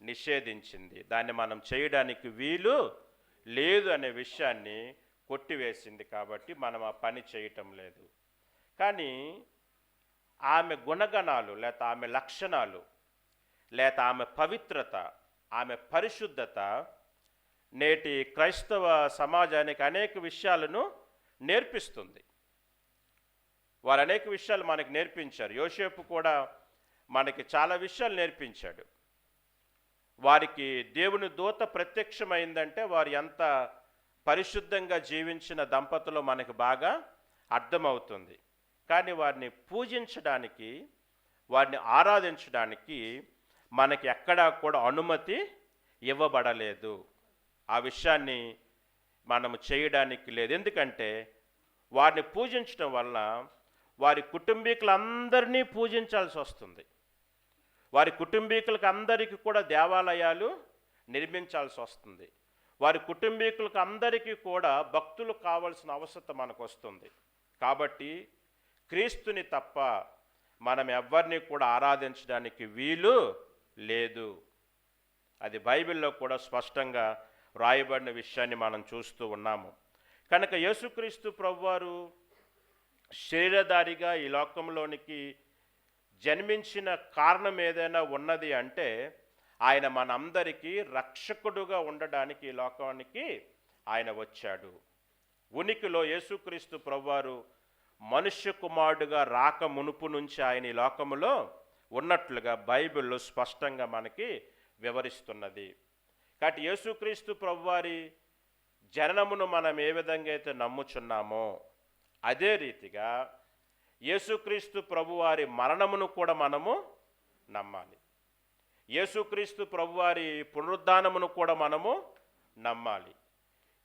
నిషేధించింది. దాన్ని మనం చేయడానికి వీలు లేదు అనే విషయాన్ని కొట్టివేసింది. కాబట్టి మనం ఆ పని చేయటం లేదు. కానీ ఆమె గుణగణాలు, లేక ఆమె లక్షణాలు, లేక ఆమె పవిత్రత, ఆమె పరిశుద్ధత నేటి క్రైస్తవ సమాజానికి అనేక విషయాలను నేర్పిస్తుంది. వారు అనేక విషయాలు మనకు నేర్పించారు. యోసేపు కూడా మనకి చాలా విషయాలు నేర్పించాడు. వారికి దేవుని దూత ప్రత్యక్షమైందంటే వారు ఎంత పరిశుద్ధంగా జీవించిన దంపతులు మనకు బాగా అర్థమవుతుంది. కానీ వారిని పూజించడానికి, వారిని ఆరాధించడానికి మనకి ఎక్కడా కూడా అనుమతి ఇవ్వబడలేదు. ఆ విషయాన్ని మనము చేయడానికి లేదు. ఎందుకంటే వారిని పూజించడం వల్ల వారి కుటుంబీకులందరినీ పూజించాల్సి వస్తుంది. వారి కుటుంబీకులకు అందరికీ కూడా దేవాలయాలు నిర్మించాల్సి వస్తుంది. వారి కుటుంబీకులకు అందరికీ కూడా భక్తులు కావాల్సిన అవసరం మనకు వస్తుంది. కాబట్టి క్రీస్తుని తప్ప మనం ఎవ్వరిని కూడా ఆరాధించడానికి వీలు లేదు. అది బైబిల్లో కూడా స్పష్టంగా రాయబడిన విషయాన్ని మనం చూస్తూ ఉన్నాము. కనుక యేసుక్రీస్తు ప్రభువారు శరీరధారిగా ఈ లోకంలోనికి జన్మించిన కారణం ఏదైనా ఉన్నది అంటే, ఆయన మనందరికీ రక్షకుడుగా ఉండడానికి ఈ లోకానికి ఆయన వచ్చాడు. ఉనికిలో యేసుక్రీస్తు ప్రభువారు మనుష్య కుమారుడుగా రాక మునుపు నుంచి ఆయన ఈ లోకములో ఉన్నట్లుగా బైబిల్లో స్పష్టంగా మనకి వివరిస్తున్నది. కాబట్టి యేసుక్రీస్తు ప్రభువారి జననమును మనం ఏ విధంగా అయితే నమ్ముచున్నామో అదే రీతిగా యేసుక్రీస్తు ప్రభువారి మరణమును కూడా మనము నమ్మాలి. యేసుక్రీస్తు ప్రభువారి పునరుద్ధానమును కూడా మనము నమ్మాలి.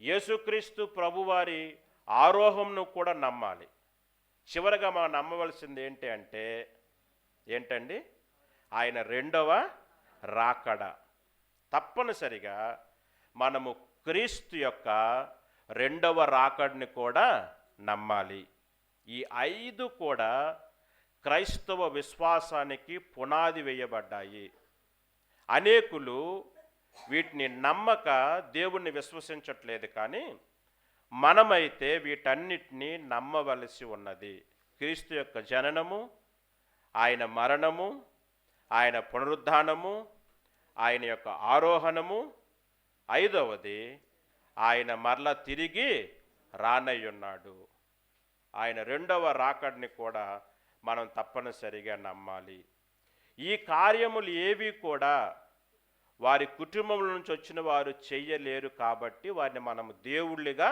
యేసుక్రీస్తు ప్రభువారి ఆరోహమును కూడా నమ్మాలి. చివరగా మనం నమ్మవలసింది ఏంటండి? ఆయన రెండవ రాకడ. తప్పనిసరిగా మనము క్రీస్తు యొక్క రెండవ రాకడని కూడా నమ్మాలి. ఈ 5 కూడా క్రైస్తవ విశ్వాసానికి పునాది వేయబడ్డాయి. అనేకులు వీటిని నమ్మక దేవుణ్ణి విశ్వసించట్లేదు. కానీ మనమైతే వీటన్నిటినీ నమ్మవలసి ఉన్నది. క్రీస్తు యొక్క జననము, ఆయన మరణము, ఆయన పునరుద్ధానము, ఆయన యొక్క ఆరోహణము, 5వది ఆయన మరల తిరిగి రానయ్యున్నాడు. ఆయన రెండవ రాకడిని కూడా మనం తప్పనిసరిగా నమ్మాలి. ఈ కార్యములు ఏవి కూడా వారి కుటుంబం నుంచి వచ్చిన వారు చెయ్యలేరు. కాబట్టి వారిని మనం దేవుళ్ళుగా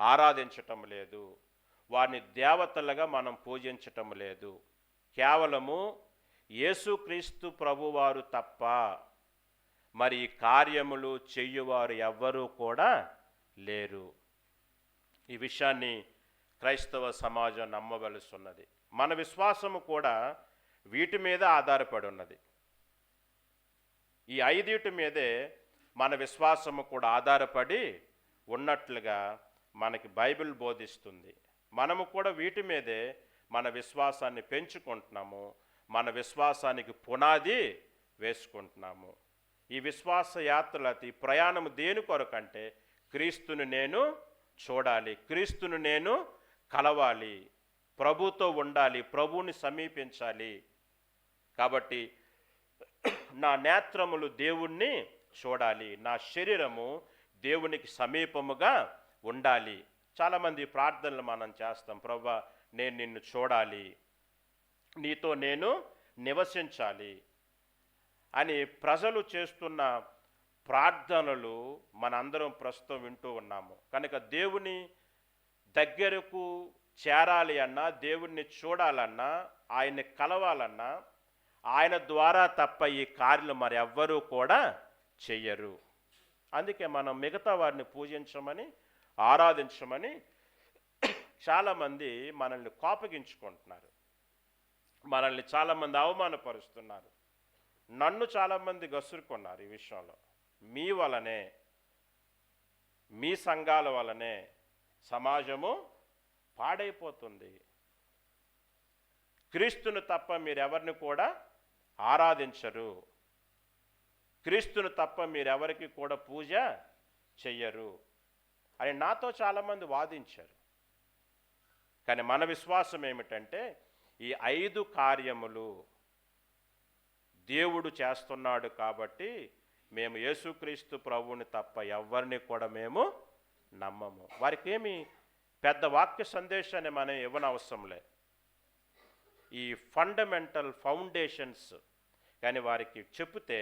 ఆరాధించటం లేదు, వారిని దేవతలుగా మనం పూజించటం లేదు. కేవలము యేసుక్రీస్తు ప్రభువారు తప్ప మరి ఈ కార్యములు చెయ్యువారు ఎవ్వరూ కూడా లేరు. ఈ విషయాన్ని క్రైస్తవ సమాజం నమ్మవలసి ఉన్నది. మన విశ్వాసము కూడా వీటి మీద ఆధారపడి ఉన్నది. ఈ 5 మీదే మన విశ్వాసము కూడా ఆధారపడి ఉన్నట్లుగా మనకి బైబిల్ బోధిస్తుంది. మనము కూడా వీటి మీదే మన విశ్వాసాన్ని పెంచుకుంటున్నాము, మన విశ్వాసానికి పునాది వేసుకుంటున్నాము. ఈ విశ్వాస యాత్రల ఈ ప్రయాణము దేని కొరకంటే, క్రీస్తును నేను చూడాలి, క్రీస్తును నేను కలవాలి. ప్రభుతో ఉండాలి, ప్రభువుని సమీపించాలి. కాబట్టి నా నేత్రములు దేవుణ్ణి చూడాలి, నా శరీరము దేవునికి సమీపముగా ఉండాలి. చాలామంది ప్రార్థనలు మనం చేస్తాం, ప్రభువా నేను నిన్ను చూడాలి, నీతో నేను నివసించాలి అని ప్రజలు చేస్తున్న ప్రార్థనలు మనందరం ప్రస్తుతం వింటూ ఉన్నాము. కనుక దేవుని దగ్గరకు చేరాలి అన్నా, దేవుణ్ణి చూడాలన్నా, ఆయన్ని కలవాలన్నా ఆయన ద్వారా తప్ప ఈ కార్యాలు మరి ఎవ్వరూ కూడా చెయ్యరు. అందుకే మనం మిగతా వారిని పూజించమని, ఆరాధించమని చాలామంది మనల్ని కోపగించుకుంటున్నారు, మనల్ని చాలామంది అవమానపరుస్తున్నారు. నన్ను చాలామంది గసురుకున్నారు ఈ విషయంలో. మీ వలనే, మీ సంఘాల వలనే సమాజము పాడైపోతుంది. క్రీస్తును తప్ప మీరెవరిని కూడా ఆరాధించరు, క్రీస్తును తప్ప మీరెవరికి కూడా పూజ చెయ్యరు అని నాతో చాలామంది వాదించారు. కానీ మన విశ్వాసం ఏమిటంటే ఈ 5 కార్యములు దేవుడు చేస్తున్నాడు కాబట్టి మేము యేసుక్రీస్తు ప్రభువుని తప్ప ఎవరిని కూడా మేము నమ్మము. వారికి ఏమి పెద్ద వాక్య సందేశాన్ని మనం ఇవ్వనవసరంలే, ఈ ఫండమెంటల్ ఫౌండేషన్స్ కానీ వారికి చెబితే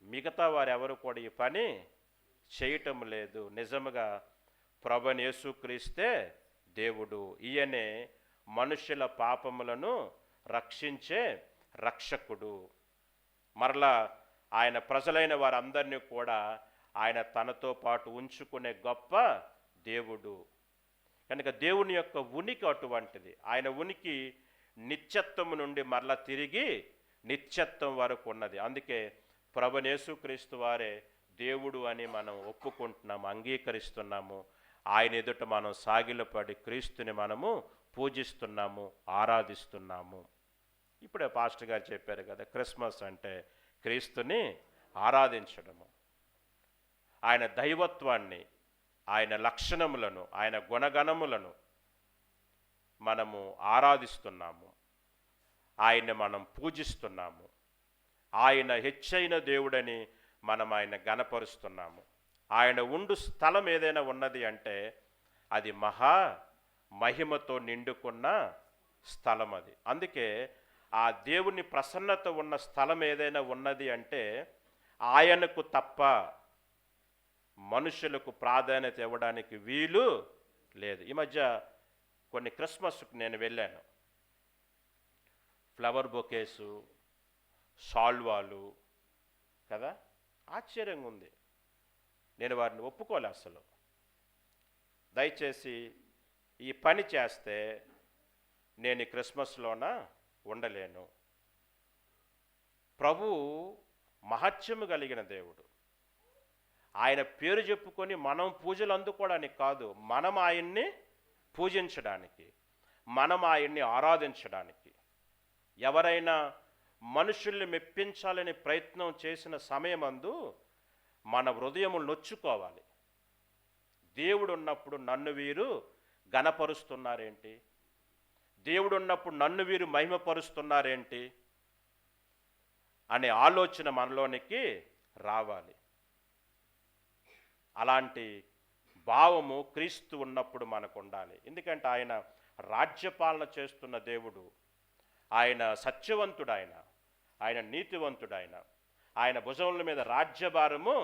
మిగతా వారు ఎవరు కూడా ఈ పని చేయటం లేదు. నిజముగా ప్రభువైన యేసుక్రీస్తే దేవుడు, ఈయనే మనుషుల పాపములను రక్షించే రక్షకుడు. మరలా ఆయన ప్రజలైన వారందరినీ కూడా ఆయన తనతో పాటు ఉంచుకునే గొప్ప దేవుడు. కనుక దేవుని యొక్క ఉనికి అటువంటిది. ఆయన ఉనికి నిత్యత్వం నుండి మరలా తిరిగి నిత్యత్వం వరకు ఉన్నది. అందుకే ప్రభువైన యేసుక్రీస్తు వారే దేవుడు అని మనం ఒప్పుకుంటున్నాము, అంగీకరిస్తున్నాము. ఆయన ఎదుట మనం సాగిలపడి క్రీస్తుని మనము పూజిస్తున్నాము, ఆరాధిస్తున్నాము. ఇప్పుడే పాస్టర్ గారు చెప్పారు కదా, క్రిస్మస్ అంటే క్రీస్తుని ఆరాధించడము, ఆయన దైవత్వాన్ని, ఆయన లక్షణములను, ఆయన గుణగణములను మనము ఆరాధిస్తున్నాము, ఆయన్ని మనం పూజిస్తున్నాము. ఆయన హెచ్చైన దేవుడని మనం ఆయన గణపరుస్తున్నాము. ఆయన ఉండు స్థలం ఏదైనా ఉన్నది అంటే అది మహా మహిమతో నిండుకున్న స్థలం అది. అందుకే ఆ దేవుని ప్రసన్నత ఉన్న స్థలం ఏదైనా ఉన్నది అంటే ఆయనకు తప్ప మనుషులకు ప్రాధాన్యత ఇవ్వడానికి వీలు లేదు. ఈ మధ్య కొన్ని క్రిస్మస్కు నేను వెళ్ళాను. ఫ్లవర్ బొకేసు, సాల్వాలు కదా, ఆశ్చర్యంగా ఉంది. నేను వారిని ఒప్పుకోలే అసలు. దయచేసి ఈ పని చేస్తే నేను ఈ క్రిస్మస్లోన ఉండలేను. ప్రభు మహత్యము కలిగిన దేవుడు. ఆయన పేరు చెప్పుకొని మనం పూజలు అందుకోవడానికి కాదు, మనం ఆయన్ని పూజించడానికి, మనం ఆయన్ని ఆరాధించడానికి. ఎవరైనా మనుషుల్ని మెప్పించాలని ప్రయత్నం చేసిన సమయమందు మన హృదయము నొచ్చుకోవాలి. దేవుడు ఉన్నప్పుడు నన్ను వీరు ఘనపరుస్తున్నారేంటి, దేవుడు ఉన్నప్పుడు నన్ను వీరు మహిమపరుస్తున్నారేంటి అనే ఆలోచన మనలోనికి రావాలి. అలాంటి భావము క్రీస్తు ఉన్నప్పుడు మనకు ఉండాలి. ఎందుకంటే ఆయన రాజ్యపాలన చేస్తున్న దేవుడు, ఆయన సత్యవంతుడు, ఆయన నీతివంతుడు, ఆయన భుజముల మీద రాజ్యభారము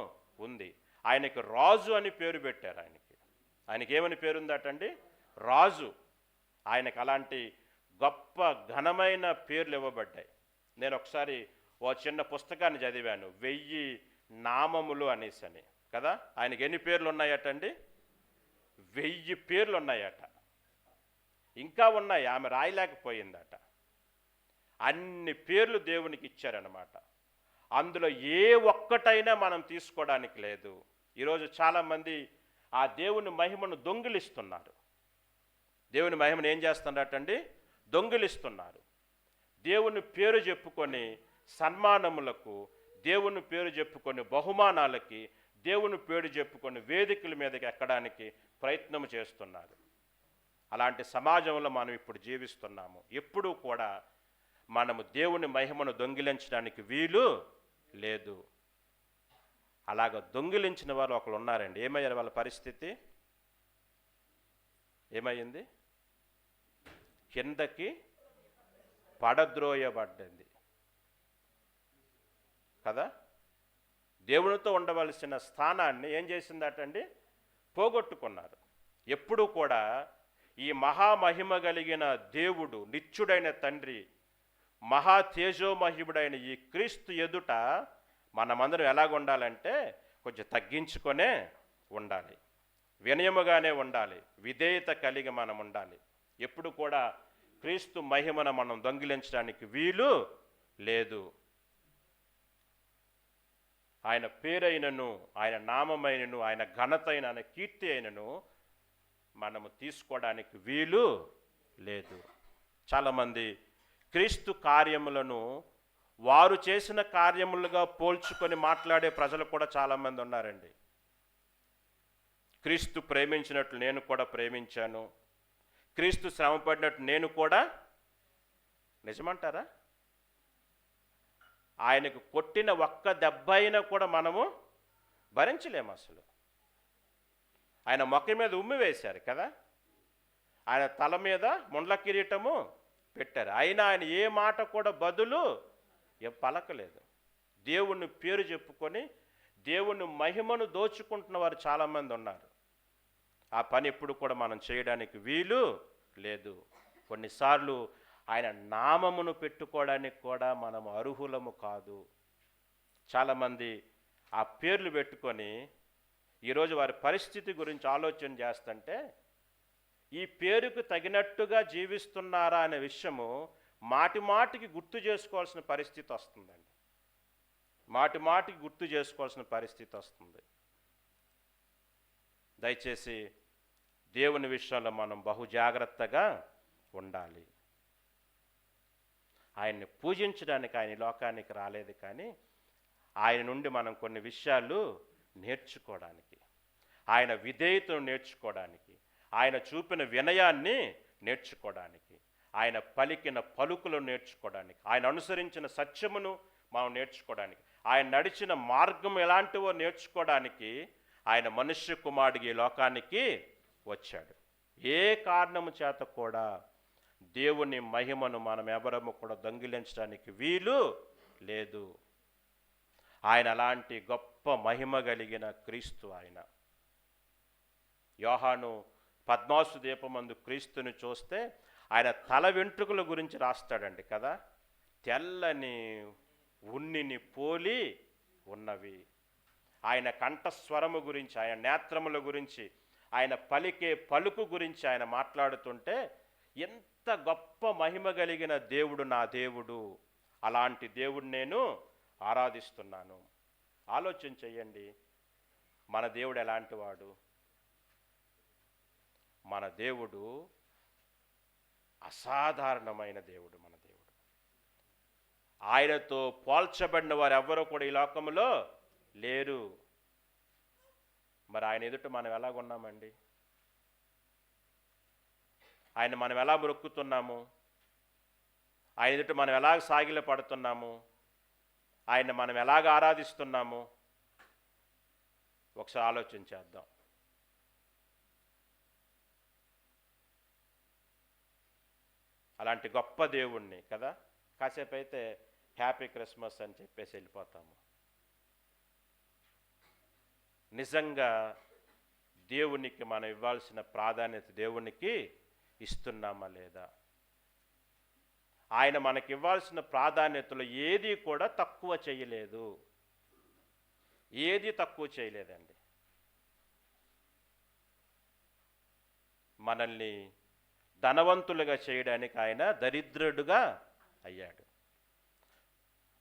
ఉంది. ఆయనకి రాజు అని పేరు పెట్టారు. ఆయనకి ఏమని పేరుందటండి? రాజు. ఆయనకు అలాంటి గొప్ప ఘనమైన పేర్లు ఇవ్వబడ్డాయి. నేను ఒకసారి ఓ చిన్న పుస్తకాన్ని చదివాను, 1000 నామములు అనేసని కదా. ఆయనకి ఎన్ని పేర్లు ఉన్నాయటండి? 1000 పేర్లు ఉన్నాయట. ఇంకా ఉన్నాయి, ఆమె రాయలేకపోయిందట. అన్ని పేర్లు దేవునికి ఇచ్చారనమాట. అందులో ఏ ఒక్కటైనా మనం తీసుకోవడానికి లేదు. ఈరోజు చాలామంది ఆ దేవుని మహిమను దొంగిలిస్తున్నారు. దేవుని మహిమను ఏం చేస్తున్నారటండి? దొంగిలిస్తున్నారు. దేవుని పేరు చెప్పుకొని సన్మానములకు, దేవుని పేరు చెప్పుకొని బహుమానాలకి, దేవుని పేరు చెప్పుకొని వేదికల మీదకి ఎక్కడానికి ప్రయత్నం చేస్తున్నారు. అలాంటి సమాజంలో మనం ఇప్పుడు జీవిస్తున్నాము. ఎప్పుడూ కూడా మనము దేవుని మహిమను దొంగిలించడానికి వీలు లేదు. అలాగ దొంగిలించిన వారు ఒకరు ఉన్నారండి. ఏమయ్యారు వాళ్ళ పరిస్థితి? ఏమైంది? కిందకి పడద్రోయబడ్డది కదా. దేవునితో ఉండవలసిన స్థానాన్ని ఏం చేసిందటండి? పోగొట్టుకున్నారు. ఎప్పుడు కూడా ఈ మహామహిమ కలిగిన దేవుడు, నిత్యుడైన తండ్రి, మహా తేజోమహిముడైన ఈ క్రీస్తు ఎదుట మనమందరం ఎలాగ ఉండాలంటే కొంచెం తగ్గించుకొనే ఉండాలి, వినయముగానే ఉండాలి, విధేయత కలిగి మనం ఉండాలి. ఎప్పుడు కూడా క్రీస్తు మహిమను మనం దొంగిలించడానికి వీలు లేదు. ఆయన పేరైనను, ఆయన నామమైనను, ఆయన ఘనతైన, ఆయన కీర్తి అయినను మనము తీసుకోవడానికి వీలు లేదు. చాలామంది క్రీస్తు కార్యములను వారు చేసిన కార్యములుగా పోల్చుకొని మాట్లాడే ప్రజలు కూడా చాలామంది ఉన్నారండి. క్రీస్తు ప్రేమించినట్లు నేను కూడా ప్రేమించాను, క్రీస్తు శ్రమపడినట్టు నేను కూడా. నిజమంటారా? ఆయనకు కొట్టిన ఒక్క దెబ్బ అయినా కూడా మనము భరించలేము అసలు. ఆయన మొక్క మీద ఉమ్మి వేశారు కదా, ఆయన తల మీద ముండ్ల కిరీటము పెట్టారు, అయినా ఆయన ఏ మాట కూడా బదులు పలకలేదు. దేవుని పేరు చెప్పుకొని దేవుని మహిమను దోచుకుంటున్న వారు చాలామంది ఉన్నారు. ఆ పని ఎప్పుడు కూడా మనం చేయడానికి వీలు లేదు. కొన్నిసార్లు ఆయన నామమును పెట్టుకోవడానికి కూడా మనం అర్హులము కాదు. చాలామంది ఆ పేర్లు పెట్టుకొని ఈరోజు వారి పరిస్థితి గురించి ఆలోచన చేస్తుంటే ఈ పేరుకు తగినట్టుగా జీవిస్తున్నారా అనే విషయము మాటి మాటికి గుర్తు చేసుకోవాల్సిన పరిస్థితి వస్తుందండి. మాటి మాటికి గుర్తు చేసుకోవాల్సిన పరిస్థితి వస్తుంది. దయచేసి దేవుని విషయంలో మనం బహు జాగ్రత్తగా ఉండాలి. ఆయన్ని పూజించడానికి ఆయన లోకానికి రాలేదు, కానీ ఆయన నుండి మనం కొన్ని విషయాలు నేర్చుకోవడానికి, ఆయన విధేయతను నేర్చుకోవడానికి, ఆయన చూపిన వినయాన్ని నేర్చుకోవడానికి, ఆయన పలికిన పలుకులను నేర్చుకోవడానికి, ఆయన అనుసరించిన సత్యమును మనం నేర్చుకోవడానికి, ఆయన నడిచిన మార్గం ఎలాంటివో నేర్చుకోవడానికి ఆయన మనుష్య కుమారుడికి ఈ లోకానికి వచ్చాడు. ఏ కారణము చేత కూడా దేవుని మహిమను మనం ఎవరము కూడా దొంగిలించడానికి వీలు లేదు. ఆయన అలాంటి గొప్ప మహిమ కలిగిన క్రీస్తు ఆయన. యోహాను పద్మాసు దీపమందు క్రీస్తుని చూస్తే ఆయన తల వెంట్రుకల గురించి రాస్తాడండి కదా. తెల్లని ఉన్నిని పోలి ఉన్నవి. ఆయన కంఠస్వరము గురించి, ఆయన నేత్రముల గురించి, ఆయన పలికే పలుకు గురించి ఆయన మాట్లాడుతుంటే ఎంత గొప్ప మహిమ కలిగిన దేవుడు నా దేవుడు, అలాంటి దేవుడు నేను ఆరాధిస్తున్నాను. ఆలోచన చెయ్యండి, మన దేవుడు ఎలాంటి వాడు? మన దేవుడు అసాధారణమైన దేవుడు. మన దేవుడు ఆయనతో పోల్చబడిన వారు ఎవ్వరూ కూడా ఈ లోకంలో లేరు. మరి ఆయన ఎదుట మనం ఎలాగున్నామండి? ఆయన మనం ఎలా మొక్కుతున్నాము? ఆయన ఎదుట మనం ఎలాగ సాగిల పడుతున్నాము? ఆయన మనం ఎలాగ ఆరాధిస్తున్నాము? ఒకసారి ఆలోచన చేద్దాం. అలాంటి గొప్ప దేవుణ్ణి కదా, కాసేపు అయితే హ్యాపీ క్రిస్మస్ అని చెప్పేసి వెళ్ళిపోతాము. నిజంగా దేవునికి మనం ఇవ్వాల్సిన ప్రాధాన్యత దేవునికి ఇస్తున్నామా లేదా? ఆయన మనకి ఇవ్వాల్సిన ప్రాధాన్యతలో ఏది కూడా తక్కువ చేయలేదు. ఏది తక్కువ చేయలేదండి. మనల్ని ధనవంతులుగా చేయడానికి ఆయన దరిద్రుడుగా అయ్యాడు.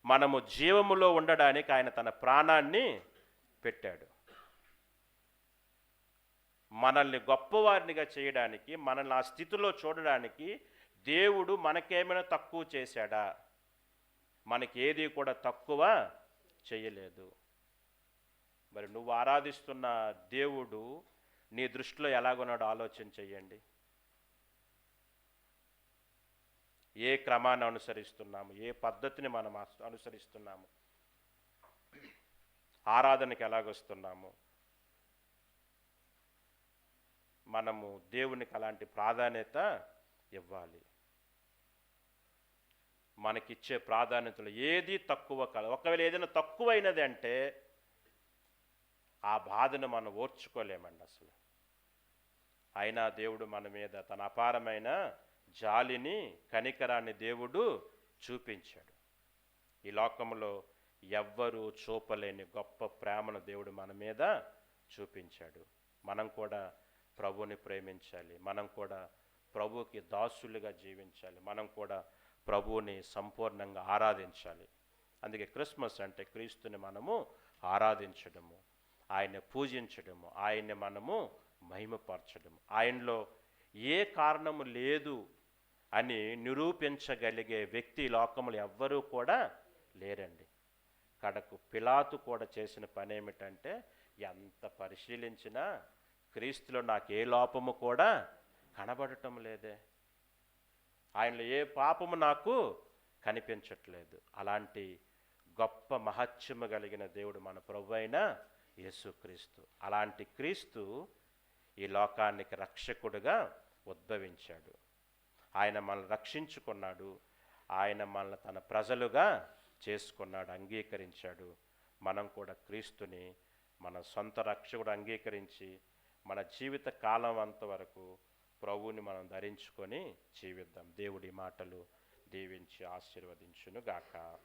మనము జీవములో ఉండడానికి ఆయన తన ప్రాణాన్ని పెట్టాడు. మనల్ని గొప్పవారినిగా చేయడానికి, మనల్ని ఆ స్థితిలో చూడడానికి దేవుడు మనకేమైనా తక్కువ చేశాడా? మనకి ఏది కూడా తక్కువ చేయలేదు. మరి నువ్వు ఆరాధిస్తున్న దేవుడు నీ దృష్టిలో ఎలాగున్నాడో ఆలోచన చెయ్యండి. ఏ క్రమాన్ని అనుసరిస్తున్నాము, ఏ పద్ధతిని మనం అనుసరిస్తున్నాము, ఆరాధనకి ఎలాగొస్తున్నాము, మనము దేవునికి అలాంటి ప్రాధాన్యత ఇవ్వాలి. మనకిచ్చే ప్రాధాన్యతలు ఏది తక్కువ కాదు. ఒకవేళ ఏదైనా తక్కువైనది అంటే ఆ బాధను మనం ఓర్చుకోలేమండి అసలు. అయినా దేవుడు మన మీద తన అపారమైన జాలిని, కనికరాన్ని దేవుడు చూపించాడు. ఈ లోకంలో ఎవ్వరూ చూపలేని గొప్ప ప్రేమను దేవుడు మన మీద చూపించాడు. మనం కూడా ప్రభువుని ప్రేమించాలి. మనం కూడా ప్రభువుకి దాసులుగా జీవించాలి. మనం కూడా ప్రభువుని సంపూర్ణంగా ఆరాధించాలి. అందుకే క్రిస్మస్ అంటే క్రీస్తుని మనము ఆరాధించడము, ఆయన్ని పూజించడము, ఆయన్ని మనము మహిమపరచడము. ఆయనలో ఏ కారణము లేదు అని నిరూపించగలిగే వ్యక్తి లోకములు ఎవ్వరూ కూడా లేరండి. కడకు పిలాతు కూడా చేసిన పని ఏమిటంటే, ఎంత పరిశీలించినా క్రీస్తులో నాకు ఏ లోపము కూడా కనబడటం లేదే, ఆయనలో ఏ పాపము నాకు కనిపించట్లేదు. అలాంటి గొప్ప మహత్యము కలిగిన దేవుడు మన ప్రభు అయిన యేసుక్రీస్తు. అలాంటి క్రీస్తు ఈ లోకానికి రక్షకుడుగా ఉద్భవించాడు. ఆయన మనల్ని రక్షించుకున్నాడు. ఆయన మనల్ని తన ప్రజలుగా చేసుకున్నాడు, అంగీకరించాడు. మనం కూడా క్రీస్తుని మన సొంత రక్షకుడు అంగీకరించి మన జీవిత కాలం అంతవరకు ప్రభువుని మనం ధరించుకొని జీవిద్దాం. దేవుడి మాటలు దీవించి ఆశీర్వదించును గాక.